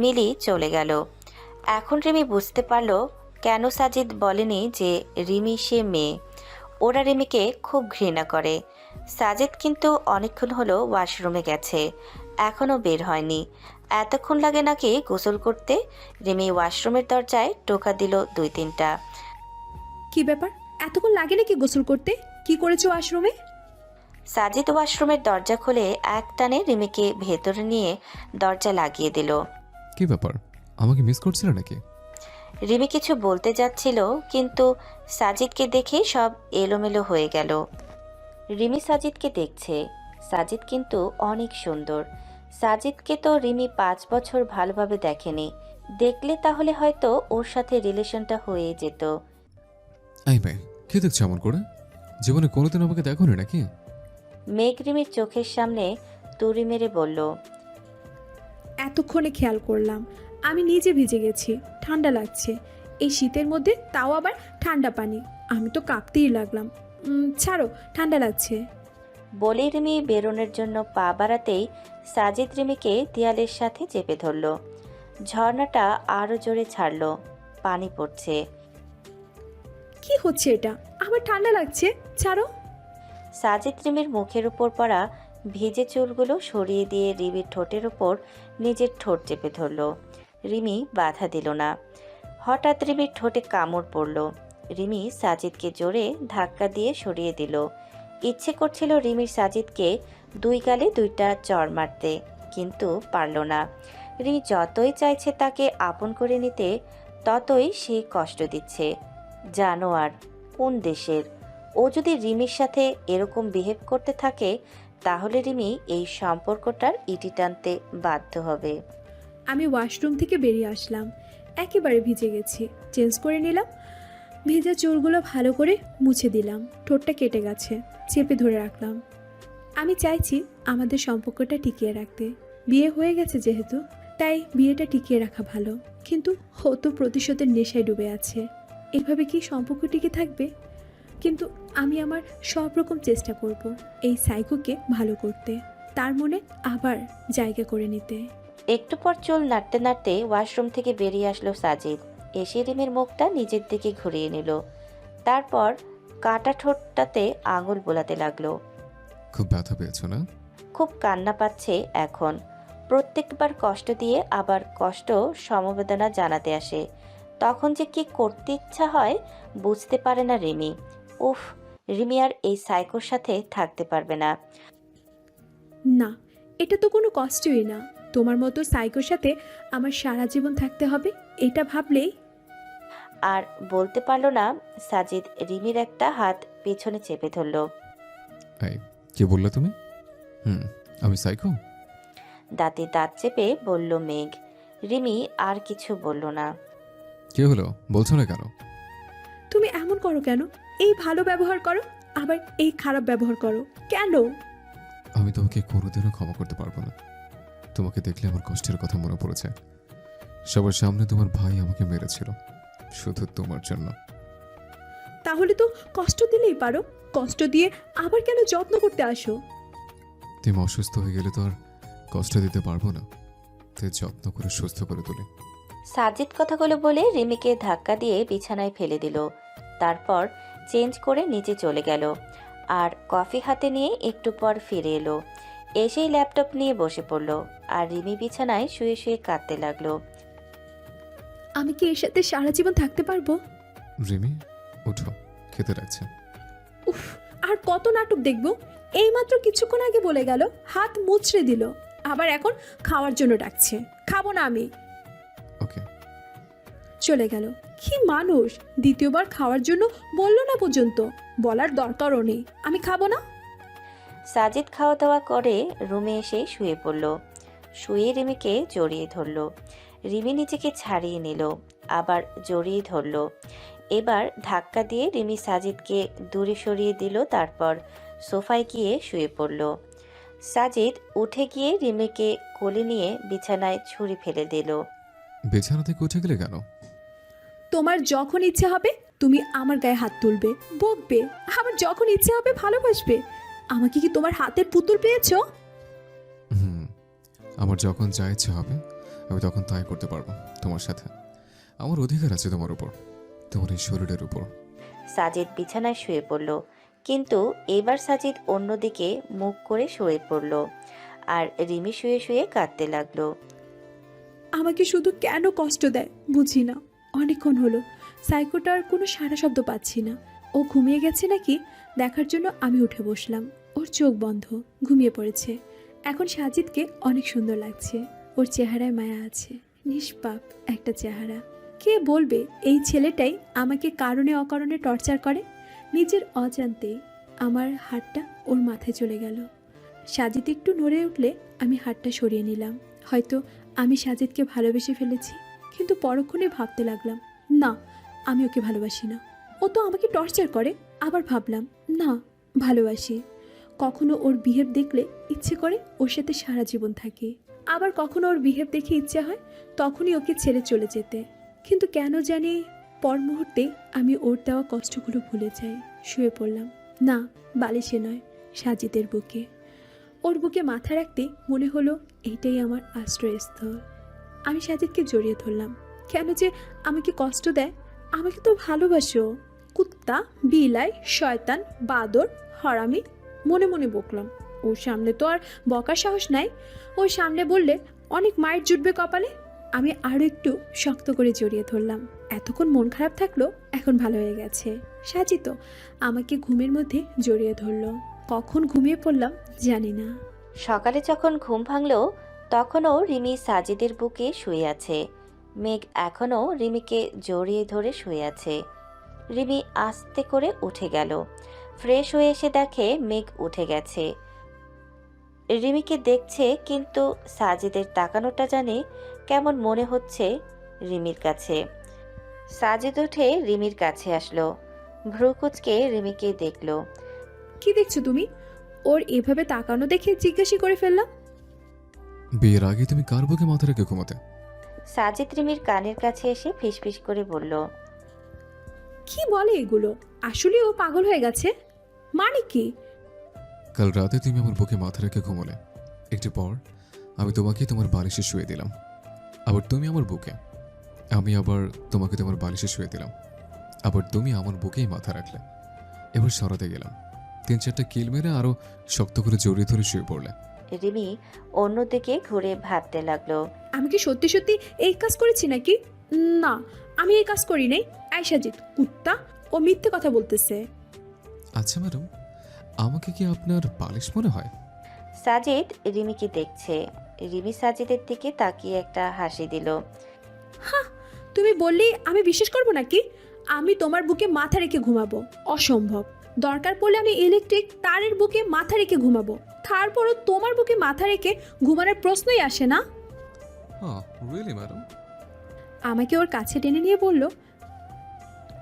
Speaker 1: মিলি চলে গেল। এখন রিমি বুঝতে পারল কেন সাজিদ বলেনি যে রিমি সে মেয়ে। ওরা রিমিকে খুব ঘৃণা করে। সাজিদ কিন্তু অনেকক্ষণ হলো ওয়াশরুমে গেছে, এখনও বের হয়নি। এতক্ষণ লাগে নাকি গোসল করতে? রিমি ওয়াশরুমের দরজায় টোকা দিল 2-3টা।
Speaker 2: কি ব্যাপার, এতক্ষণ লাগে নাকি গোসল করতে? কি করেছো ওয়াশরুমে?
Speaker 1: সাজিদ ওয়াশরুমের দরজা খুলে এক টানে রিমিকে ভেতরে নিয়ে দরজা লাগিয়ে দিল।
Speaker 3: কি ব্যাপার, আমাকে মিস করছিল নাকি?
Speaker 1: রিমি কিছু বলতে যাচ্ছিল, কিন্তু সাজিদকে দেখে সব এলোমেলো হয়ে গেল। রিমি সাজিদকে দেখছে। সাজিদ কিন্তু অনেক সুন্দর। সাজিদকে তো রিমি 5 বছর ভালোভাবে দেখেনি। দেখলে তাহলে হয়তো ওর সাথে রিলেশনটা হয়ে যেত।
Speaker 3: এই মেয়ে, কি দেখছো এমন করে? জীবনে কোনোদিন আমাকে দেখোনি নাকি?
Speaker 1: মেঘ রিমির চোখের সামনে তুড়ি মেরে বলল।
Speaker 2: এতক্ষণে খেয়াল করলাম আমি নিজে ভিজে গেছি, ঠান্ডা লাগছে। এই শীতের মধ্যে তাও আবার ঠান্ডা পানি, আমি তো কাঁপতেই লাগলাম। ছাড়ো, ঠান্ডা লাগছে।
Speaker 1: বলে রিমি বেরোনোর জন্য পা বাড়াতেই সাজিদ রিমিকে দেয়ালের সাথে চেপে ধরল। ঝর্ণাটা আরো জোরে ছাড়ল, পানি পড়ছে।
Speaker 2: কি হচ্ছে এটা? আমার ঠান্ডা লাগছে, ছাড়ো।
Speaker 1: সাজিদ রিমির মুখের উপর পড়া ভিজে চুলগুলো সরিয়ে দিয়ে রিমির ঠোঁটের উপর নিজের ঠোঁট চেপে ধরল। রিমি বাধা দিল না। হঠাৎ রিমির ঠোঁটে কামড় পড়ল। রিমি সাজিদকে জোরে ধাক্কা দিয়ে সরিয়ে দিল। ইচ্ছে করছিল রিমির সাজিদকে 2 গালে 2টা চড় মারতে, কিন্তু পারল না। রিমি যতই চাইছে তাকে আপন করে নিতে, ততই সে কষ্ট দিচ্ছে। জানোয়ার, কোন দেশের? ও যদি রিমির সাথে এরকম বিহেভ করতে থাকে, তাহলে রিমি এই সম্পর্কটার ইতি টানতে বাধ্য হবে।
Speaker 2: আমি ওয়াশরুম থেকে বেরিয়ে আসলাম। একেবারে ভিজে গেছি। চেঞ্জ করে নিলাম। ভেজা চুলগুলো ভালো করে মুছে দিলাম। ঠোঁটটা কেটে গেছে, চেপে ধরে রাখলাম। আমি চাইছি আমাদের সম্পর্কটা টিকিয়ে রাখতে। বিয়ে হয়ে গেছে যেহেতু, তাই বিয়েটা টিকিয়ে রাখা ভালো। কিন্তু ও তো প্রতিশোধের নেশায় ডুবে আছে। এভাবে কি সম্পর্ক টিকে থাকবে? কিন্তু আমি আমার সব রকম চেষ্টা করব এই সাইকোকে ভালো করতে, তার মনে আবার জায়গা করে নিতে।
Speaker 1: একটু পর চুল নাড়তে নাড়তে ওয়াশরুম থেকে বেরিয়ে আসলো সাজিদ। এসে রিমির মুখটা নিজের দিকে ঘুরিয়ে নিল। তারপর কাটা ঠোঁটটাতে আঙুল বোলাতে লাগলো।
Speaker 3: খুব ব্যথা পেয়েছো না?
Speaker 1: খুব কান্না পাচ্ছে এখন। প্রত্যেকবার কষ্ট দিয়ে আবার কষ্ট সমবেদনা জানাতে আসে। তখন যে কি করতে ইচ্ছা হয় বুঝতে পারে না রিমি। উফ, রিমি আর এই সাইকোর সাথে থাকতে পারবে না।
Speaker 2: না, এটা তো কোনো কষ্টই না। তোমার মতো সাইকোর সাথে আমার সারা জীবন থাকতে হবে, এটা ভাবলেই।
Speaker 1: আর বলতে পারলো না। সাজিদ রিমির একটা হাত পেছনে চেপে ধরল।
Speaker 3: এই, কি বললে তুমি? আমি সাইকো?
Speaker 1: দাঁতে দাঁত চেপে বলল মেঘ। রিমি আর কিছু বলল না।
Speaker 3: কি হলো, বলছো না কেন?
Speaker 2: তুমি এমন করো কেন? এই ভালো ব্যবহার করো, আবার এই খারাপ ব্যবহার করো কেন?
Speaker 3: আমি তোমাকে কোনোদিনও ক্ষমা করতে পারবো না। তোমাকে দেখলে আমার কষ্টের কথা মনে পড়েছে। সবার সামনে তোমার ভাই আমাকে মেরেছিল, শুধু তোমার জন্য।
Speaker 2: তাহলে তো কষ্ট দিলেই পারো। কষ্ট দিয়ে আবার কেন যত্ন করতে আসো?
Speaker 3: তুমি অসুস্থ হয়ে গেলে তো আর কষ্ট দিতে পারবো না, তাই যত্ন করে সুস্থ করে তুলি।
Speaker 1: সাজিদ কথাগুলো বলে রিমিকে ধাক্কা দিয়ে বিছানায় ফেলে দিল। তারপর চেঞ্জ করে নিচে চলে গেল। আর কফি হাতে নিয়ে একটু পর ফিরে এলো। এসেই ল্যাপটপ নিয়ে বসে পড়ল। আর রিমি বিছানায় শুয়ে শুয়ে কাঁদতে লাগলো।
Speaker 2: আমি কি এর সাথে সারা জীবন থাকতে পারবো?
Speaker 3: রিমি, ওঠো, খেতে লাগছে।
Speaker 2: উফ, আর কত নাটক দেখবো? এইমাত্র কিছুক্ষণ আগে বলে গেল, হাত মুচড়ে দিল, আবার এখন খাওয়ার জন্য ডাকছে। খাবো না আমি।
Speaker 3: ওকে।
Speaker 2: চলে গেল। কি মানুষ! দ্বিতীয়বার খাওয়ার জন্য বললো না পর্যন্ত। বলার দরকারও নেই আমি খাবো না।
Speaker 1: সাজিদ খাওয়া দাওয়া করে রুমে এসে শুয়ে পড়ল। শুয়ে রিমিকে জড়িয়ে ধরল। রিমি নিজেকে ছাড়িয়ে নিল, আবার জড়িয়ে ধরল। এবার ধাক্কা দিয়ে রিমি সাজিদকে দূরে সরিয়ে দিল। তারপর সোফায় গিয়ে শুয়ে পড়ল। সাজিদ উঠে গিয়ে রিমিকে কোলে নিয়ে বিছানায় ছুরি ফেলে দিল।
Speaker 3: বিছানা থেকে উঠে গেলে কেন?
Speaker 2: তোমার যখন ইচ্ছে হবে তুমি আমার গায়ে হাত তুলবে, বকবে, আবার যখন ইচ্ছে হবে ভালোবাসবে। আমাকে কি তোমার হাতের পুতুল পেয়েছো?
Speaker 3: আমার যখন যা ইচ্ছে হবে আমি তখন তাই করতে পারবো তোমার সাথে। আমার অধিকার আছে তোমার উপর, তোমার এই শরীরের উপর।
Speaker 1: সাজিদ বিছানায় শুয়ে পড়ল, কিন্তু এবার সাজিদ অন্যদিকে মুখ করে শুয়ে পড়ল। আর রিমি শুয়ে শুয়ে কাঁদতে লাগলো।
Speaker 2: আমাকে শুধু কেন কষ্ট দেয় বুঝি না। অনেকক্ষণ হলো সাইকোটার কোনো সারা শব্দ পাচ্ছি না। ও ঘুমিয়ে গেছে নাকি দেখার জন্য আমি উঠে বসলাম। ওর চোখ বন্ধ, ঘুমিয়ে পড়েছে। এখন সাজিদকে অনেক সুন্দর লাগছে। ওর চেহারায় মায়া আছে, নিষ্পাপ একটা চেহারা। কে বলবে এই ছেলেটাই আমাকে কারণে অকারণে টর্চার করে? নিজের অজান্তে আমার হাতটা ওর মাথায় চলে গেল। সাজিদ একটু নড়ে উঠলে আমি হাতটা সরিয়ে নিলাম। হয়তো আমি সাজিদকে ভালোবেসে ফেলেছি, কিন্তু পরক্ষণে ভাবতে লাগলাম, না, আমি ওকে ভালোবাসি না। ও তো আমাকে টর্চার করে। আবার ভাবলাম, না, ভালোবাসি। কখনো ওর বিহেভ দেখলে ইচ্ছে করে ওর সাথে সারা জীবন থাকি, আবার কখনো ওর বিহেভ দেখে ইচ্ছে হয় তখনই ওকে ছেড়ে চলে যেতে। কিন্তু কেন জানি পর মুহূর্তে আমি ওর দেওয়া কষ্টগুলো ভুলে যাই। শুয়ে পড়লাম, না বালিশে নয়, সাজিদের বুকে। ওর বুকে মাথা রাখতে মনে হলো এইটাই আমার আশ্রয়স্থল। আমি সাজিদকে জড়িয়ে ধরলাম। কেন যে আমাকে কষ্ট দেয়? আমাকে তো ভালোবাসো। কুত্তা, বিলাই, শয়তান, বাদর, হরামি মনে মনে বকলাম। ওর সামনে তো আর বকার সাহস নাই। ওর সামনে বললে অনেক মায়ের জুটবে কপালে। আমি আরও একটু শক্ত করে জড়িয়ে ধরলাম। এতক্ষণ মন খারাপ থাকলো, এখন ভালো হয়ে গেছে। সাজিত আমাকে ঘুমের মধ্যে জড়িয়ে ধরলো। কখন ঘুমিয়ে পড়লাম জানি না।
Speaker 1: সকালে যখন ঘুম ভাঙলো তখনও রিমি সাজিদের বুকে শুয়ে আছে। মেঘ এখনও রিমিকে জড়িয়ে ধরে শুয়ে আছে। রিমি আস্তে করে উঠে গেল। ফ্রেশ হয়ে এসে দেখে মেঘ উঠে গেছে। রিমিকে দেখছে, কিন্তু সাজিদের তাকানোটা জানে কেমন মনে হচ্ছে রিমির কাছে। সাজিদ উঠে রিমির কাছে আসলো, ভ্রু কুঁচকে রিমিকে দেখলো।
Speaker 2: কি দেখছো তুমি? ওর এভাবে তাকানো দেখে জিজ্ঞাসা করে ফেললাম।
Speaker 3: বিয়ের আগে তুমি কার বুকে মাথা রেখে ঘুমাতে?
Speaker 1: সাজিদ রিমির কানের কাছে এসে ফিসফিস করে বলল,
Speaker 2: কি বলে এগুলো? আসলে ও পাগল হয়ে গেছে। মানে কি?
Speaker 3: কাল রাতে তুমি আমার বুকে মাথা রেখে ঘুমোলে, একটু পর আমি তোমাকে তোমার বালিশে শুয়ে দিলাম, আবার তুমি আমার বুকে, আমি আবার তোমাকে তোমার বালিশে শুয়ে দিলাম, আবার তুমি আমার বুকেই মাথা রাখলে। এবার সরাতে গেলাম, 3-4টা কিল মেরে আরো শক্ত করে জড়িয়ে ধরে শুয়ে পড়লে।
Speaker 1: রিমি অন্যদিকে ঘুরে ভাবতে লাগলো।
Speaker 2: আমি কি সত্যি সত্যি এই কাজ করেছি নাকি? না, আমি এই কাজ করি নাই। আয়সাজিৎ কুত্তা, ও মিথ্যে কথা বলতেছে।
Speaker 3: আচ্ছা ম্যাডাম, আমাকে কি আপনার বালিশ মনে হয়?
Speaker 1: সাজিদ রিমিকে দেখছে। রিমি সাজিদের দিকে তাকিয়ে একটা হাসি দিল।
Speaker 2: তুমি বললেই আমি বিশ্বাস করবো নাকি? আমি তোমার বুকে মাথা রেখে ঘুমাবো? অসম্ভব। দরকার পড়লে আমি ইলেকট্রিক তারের বুকে মাথা রেখে ঘুমাবো, তারপরও তোমার বুকে মাথা রেখে ঘুমানোর প্রশ্নই আসে না।
Speaker 3: হ্যাঁ, রিয়েলি ম্যাডাম?
Speaker 2: আমাকে ওর কাছে টেনে নিয়ে বলল।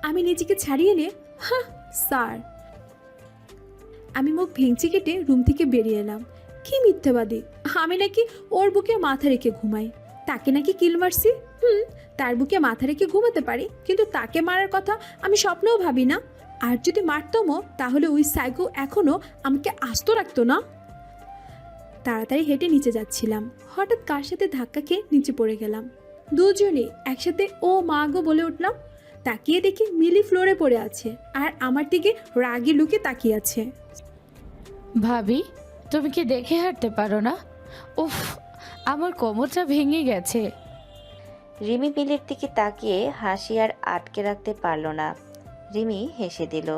Speaker 2: আমি নিজেকে ছাড়িয়ে নিয়ে স্যার। আমি মুখ ভেঙচি কেটে রুম থেকে বেরিয়ে এলাম। কি মিথ্যাবাদী! আমি নাকি ওর বুকে মাথা রেখে ঘুমাই, তাকে নাকি কিল মারছি। তার বুকে মাথা রেখে ঘুমাতে পারি, কিন্তু তাকে মারার কথা আমি স্বপ্নেও ভাবি না। আর যদি মারতমও, তাহলে ওই সাইকো এখনো আমাকে আস্ত রাখতো না। তাড়াতাড়ি হেঁটে নিচে যাচ্ছিলাম, হঠাৎ কার সাথে ধাক্কা খেয়ে নিচে পড়ে গেলাম। দুজনে একসাথে ও মা গো বলে উঠলাম। তাকিয়ে দেখি মিলি ফ্লোরে পড়ে আছে আর আমার দিকে রাগি লুকে তাকিয়ে আছে।
Speaker 4: ভাবি, তুমি কি দেখে হাঁটতে পারো না? উফ, আমার কোমরটা ভেঙে গেছে।
Speaker 1: রিমি মিলির দিকে তাকিয়ে হাসি আর আটকে রাখতে পারল না। রিমি হেসে দিল।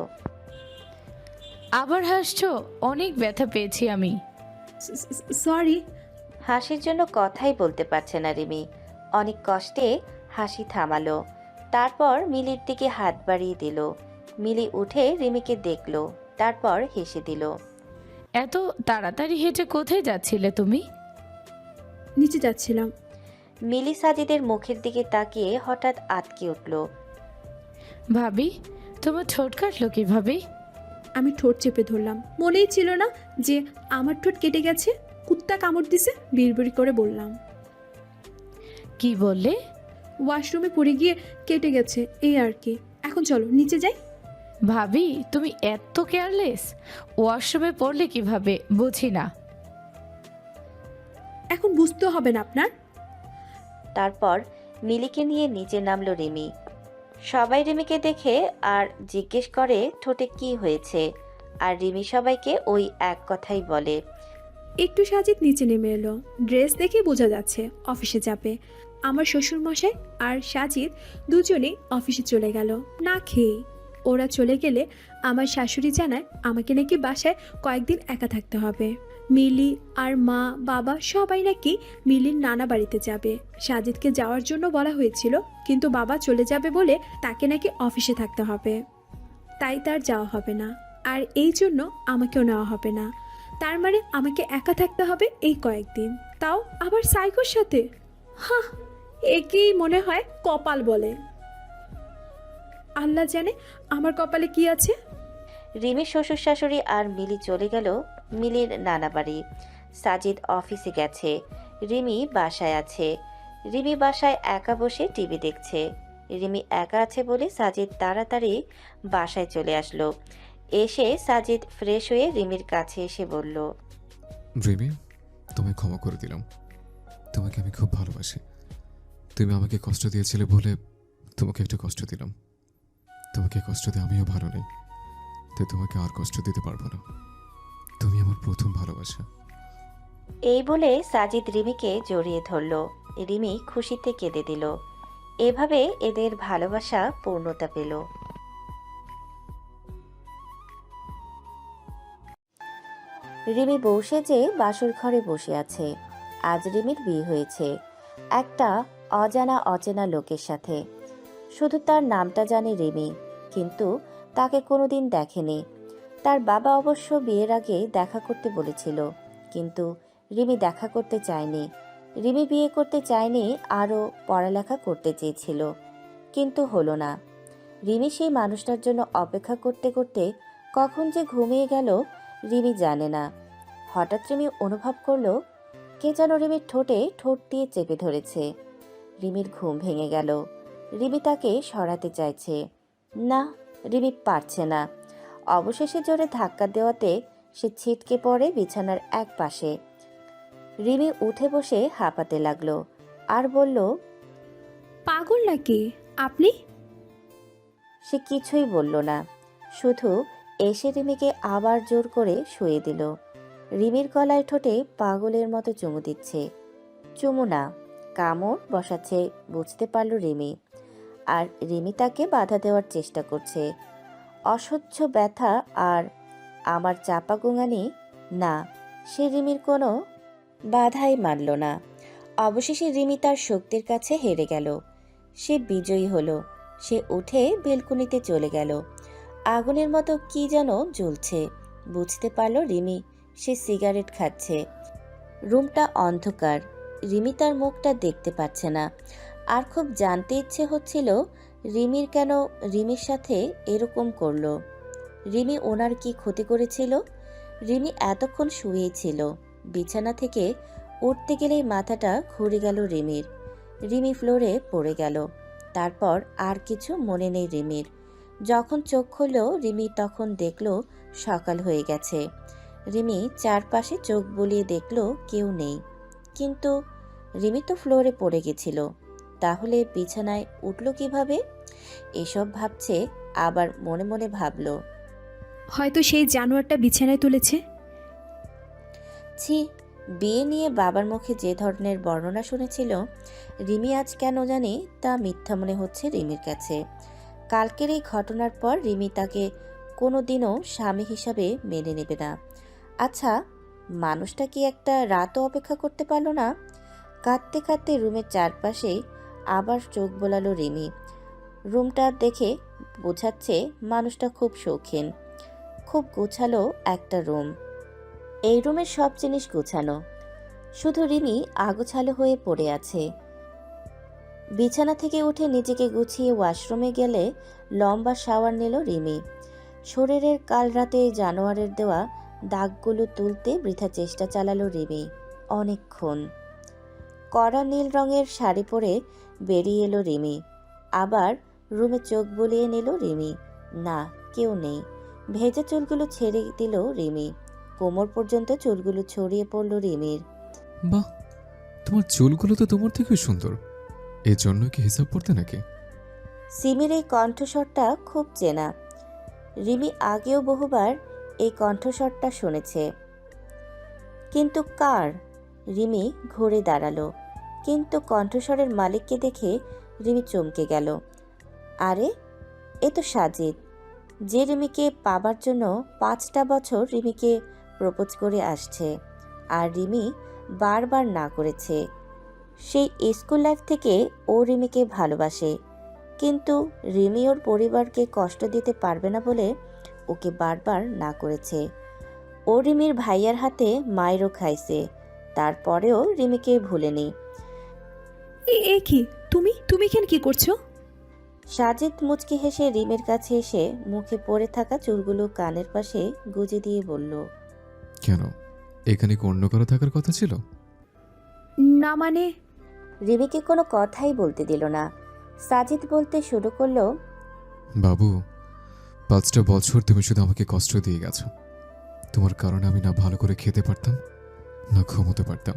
Speaker 4: আবার হাসছো? অনেক ব্যথা পেয়েছি আমি।
Speaker 2: সরি।
Speaker 1: হাসির জন্য কথাই বলতে পারছে না রিমি। অনেক কষ্টে হাসি থামালো। তারপর মিলির দিকে হাত বাড়িয়ে দিল। মিলি উঠে রিমিকে দেখলো, তারপর হেসে দিল।
Speaker 4: এত তাড়াতাড়ি হেঁটে কোথায় যাচ্ছিলে তুমি?
Speaker 2: নিচে যাচ্ছিলাম।
Speaker 1: মিলি সাজিদের মুখের দিকে তাকিয়ে হঠাৎ আটকে উঠল।
Speaker 4: ভাবি, তোমার ঠোঁট কাটলো কি ভাবি?
Speaker 2: আমি ঠোঁট চেপে ধরলাম। মনেই ছিল না যে আমার ঠোঁট কেটে গেছে। কুত্তা কামড় দিছে, বিড়বিড় করে বললাম।
Speaker 4: কি বললে?
Speaker 2: ওয়াশরুমে পড়ে গিয়ে কেটে গেছে, এই আর কি। এখন চলো নিচে যাই।
Speaker 4: ভাবি, তুমি এত কেয়ারলেস। ওয়াশরুমে পড়লে কিভাবে বুঝি না।
Speaker 2: এখন বুঝতে হবে না আপনার।
Speaker 1: তারপর মিলিকে নিয়ে নিচে নামলো রিমি। সবাই রিমিকে দেখে আর জিজ্ঞেস করে ঠোঁটে কি হয়েছে, আর রিমি সবাইকে ওই এক কথাই বলে।
Speaker 2: একটু সাজিদ নিচে নেমে এলো। ড্রেস দেখে বোঝা যাচ্ছে অফিসে যাবে। আমার শ্বশুর মশাই আর সাজিদ দুজনেই অফিসে চলে গেল না খেয়ে। ওরা চলে গেলে আমার শাশুড়ি জানায় আমাকে নাকি বাসায় কয়েকদিন একা থাকতে হবে। মিলি আর মা বাবা সবাই নাকি মিলির নানা বাড়িতে যাবে। সাজিদকে যাওয়ার জন্য বলা হয়েছিল, কিন্তু বাবা চলে যাবে বলে তাকে নাকি অফিসে থাকতে হবে, তাই তার যাওয়া হবে না। আর এই জন্য আমাকেও নেওয়া হবে না। তার মানে আমাকে একা থাকতে হবে এই কয়েকদিন, তাও আবার সাইকোর সাথে। একেই মনে হয় কপাল বলে। আল্লাহ জানে আমার কপালে কি আছে।
Speaker 1: রিমির শ্বশুর শাশুড়ি আর মিলি চলে গেল মিলির নানা বাড়ি। সাজিদ অফিসে গেছে, রিমি বাসায় আছে। রিমি বাসায় একা বসে টিভি দেখছে। রিমি একা আছে বলে সাজিদ তাড়াতাড়ি বাসায় চলে আসলো। এসে সাজিদ ফ্রেশ হয়ে রিমির কাছে এসে বলল,
Speaker 3: রিমি, তোমায় ক্ষমা করে দিলাম। তোমাকে আমি খুব ভালোবাসি। তুমি আমাকে কষ্ট দিয়েছিলে বলে তোমাকে একটু কষ্ট দিলাম। তোমাকে কষ্ট দিয়ে আমিও ভালো নেই, তাই তোমাকে আর কষ্ট দিতে পারবো না। তুমি আমার প্রথম ভালোবাসা।
Speaker 1: এই বলে সাজিদ রিমিকে জড়িয়ে ধরল রিমি খুশিতে কেঁদে দিল। এভাবে এদের ভালোবাসা পূর্ণতা পেল। রিমি বউ সেজে বাসর ঘরে বসে আছে। আজ রিমির বিয়ে হয়েছে একটা অজানা অচেনা লোকের সাথে। শুধু তার নামটা জানে রিমি, কিন্তু তাকে কোনোদিন দেখেনি। তার বাবা অবশ্য বিয়ের আগে দেখা করতে বলেছিল, কিন্তু রিমি দেখা করতে চায়নি। রিমি বিয়ে করতে চায়নি, আরও পড়ালেখা করতে চেয়েছিল, কিন্তু হলো না। রিমি সেই মানুষটার জন্য অপেক্ষা করতে করতে কখন যে ঘুমিয়ে গেল রিমি জানে না। হঠাৎ রিমি অনুভব করলো কে যেন রিমির ঠোঁটে ঠোঁট দিয়ে চেপে ধরেছে। রিমির ঘুম ভেঙে গেল। রিমি তাকে সরাতে চাইছে, না, রিমি পারছে না। অবশেষে জোরে ধাক্কা দেওয়াতে সে ছিটকে পড়ে বিছানার এক পাশে। রিমি উঠে বসে হাঁপাতে লাগলো আর বলল,
Speaker 2: পাগল নাকি আপনি?
Speaker 1: সে কিছুই বলল না, শুধু এসে রিমিকে আবার জোর করে শুয়ে দিল। রিমির গলায় ঠোঁটে পাগলের মতো চুমু দিচ্ছে। চুমু না, কামড় বসাচ্ছে বুঝতে পারল রিমি। আর রিমি তাকে বাধা দেওয়ার চেষ্টা করছে। অসহ্য ব্যথা আর আমার চাপা গোঙানি, না, সে রিমির কোনো বাধাই মানল না। অবশেষে রিমি তার শক্তির কাছে হেরে গেল। সে বিজয়ী হলো। সে উঠে বেলকুনিতে চলে গেল। আগুনের মতো কি যেন জ্বলছে, বুঝতে পারল রিমি। সে সিগারেট খাচ্ছে। রুমটা অন্ধকার, রিমি তার মুখটা দেখতে পাচ্ছে না। আর খুব জানতে ইচ্ছে হচ্ছিল রিমির কেন রিমির সাথে এরকম করলো। রিমি ওনার কি ক্ষতি করেছিল? রিমি এতক্ষণ শুয়েই ছিল। বিছানা থেকে উঠতে গেলেই মাথাটা ঘুরে গেল রিমির। রিমি ফ্লোরে পড়ে গেল। তারপর আর কিছু মনে নেই রিমির। যখন চোখ খুলল রিমি তখন দেখল সকাল হয়ে গেছে। রিমি চারপাশে চোখ বুলিয়ে দেখল কেউ নেই, কিন্তু রিমি তো ফ্লোরে পড়ে গেছিল। তাহলে বিছানায় উঠল কিভাবে? এসব ভাবছে, আবার মনে মনে ভাবল,
Speaker 2: হয়তো সেই জানোয়ারটা বিছানায় তুলেছে।
Speaker 1: ছি, বিয়ে নিয়ে বাবার মুখে যে ধরনের বর্ণনা শুনেছিল রিমি আজ কেন জানি তা মিথ্যা মনে হচ্ছে রিমির কাছে। কালকের এই ঘটনার পর রিমি তাকে কোনোদিনও স্বামী হিসাবে মেনে নেবে না। আচ্ছা, মানুষটা কি একটা রাতও অপেক্ষা করতে পারলো না? কাঁদতে কাঁদতে রুমের চারপাশেই আবার চোখ বোলালো রিমি। রুমটা দেখে বোঝাচ্ছে মানুষটা খুব শৌখিন। খুব গোছালো একটা রুম। এই রুমের সব জিনিস গোছানো, শুধু রিমি আগোছালো হয়ে পড়ে আছে। বিছানা থেকে উঠে নিজেকে গুছিয়ে ওয়াশরুমে গেলে লম্বা শাওয়ার নিল রিমি। শরীরের কাল রাতে জানোয়ারের দেওয়া দাগগুলো তুলতে বৃথা চেষ্টা চালালো রিমি অনেকক্ষণ। কড়া নীল রঙের শাড়ি পরে বেরিয়ে এলো রিমি। আবার রুমে চোখ বুলিয়ে নিল রিমি। না, কেউ নেই। ভেজা চুলগুলো ছেড়ে দিল রিমি। কোমর পর্যন্ত চুলগুলো ছড়িয়ে পড়ল রিমির।
Speaker 3: বাহ, তোমার চুলগুলো তো তোমার থেকেও সুন্দর। এর জন্য কি হিসাব পড়তে নাকি?
Speaker 1: সিমির এই কণ্ঠস্বরটা খুব চেনা। রিমি আগেও বহুবার এই কণ্ঠস্বরটা শুনেছে, কিন্তু কার? রিমি ঘুরে দাঁড়ালো, কিন্তু কণ্ঠস্বরের মালিককে দেখে রিমি চমকে গেল। আরে, এ তো সাজিদ, যে রিমিকে পাবার জন্য 5টা বছর রিমিকে প্রপোজ করে আসছে। আর রিমি বারবার না করেছে। সেই স্কুল লাইফ থেকে ও রিমিকে ভালোবাসে, কিন্তু রিমি ওর পরিবারকে কষ্ট দিতে পারবে না বলে ওকে বারবার না করেছে। ও রিমির ভাইয়ার হাতে মায়েরও খাইছে, তারপরেও রিমিকে ভুলেনি।
Speaker 2: এ কি, তুমি তুমি এখানে কি করছো?
Speaker 1: সাজিদ মুচকি হেসে রিমির কাছে এসে মুখে পড়ে থাকা চুলগুলো কানের পাশে গুজে দিয়ে বলল,
Speaker 3: কেন, এখানে কি অন্য কারো থাকার কথা ছিল?
Speaker 2: না মানে,
Speaker 1: রিমিকে কোনো কথাই বলতে দিল না। সাজিদ বলতে শুরু করলো,
Speaker 3: বাবু, 5টা বছর তুমি শুধু আমাকে কষ্ট দিয়ে গেছো। তোমার কারণে আমি না ভালো করে খেতে পারতাম, না ঘুমোতে পারতাম।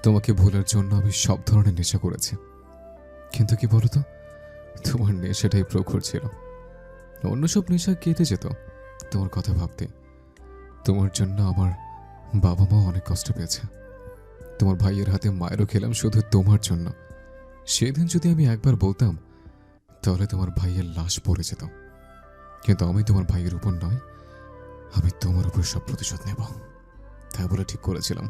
Speaker 3: তোমাকে ভুলার জন্য আমি সব ধরনের নেশা করেছি, কিন্তু কি বলতো, তোমার নেশাটাই প্রখর ছিল। অন্য সব নেশা কেটে যেত তোমার কথা ভাবতে। তোমার জন্য আমার বাবা মা অনেক কষ্ট পেয়েছে। তোমার ভাইয়ের হাতে মায়েরও খেলাম শুধু তোমার জন্য। সেদিন যদি আমি একবার বলতাম তাহলে তোমার ভাইয়ের লাশ পড়ে যেত, কিন্তু আমি তোমার ভাইয়ের উপর নয়, আমি তোমার উপর সব প্রতিশোধ নেব, তাই বলে ঠিক করেছিলাম।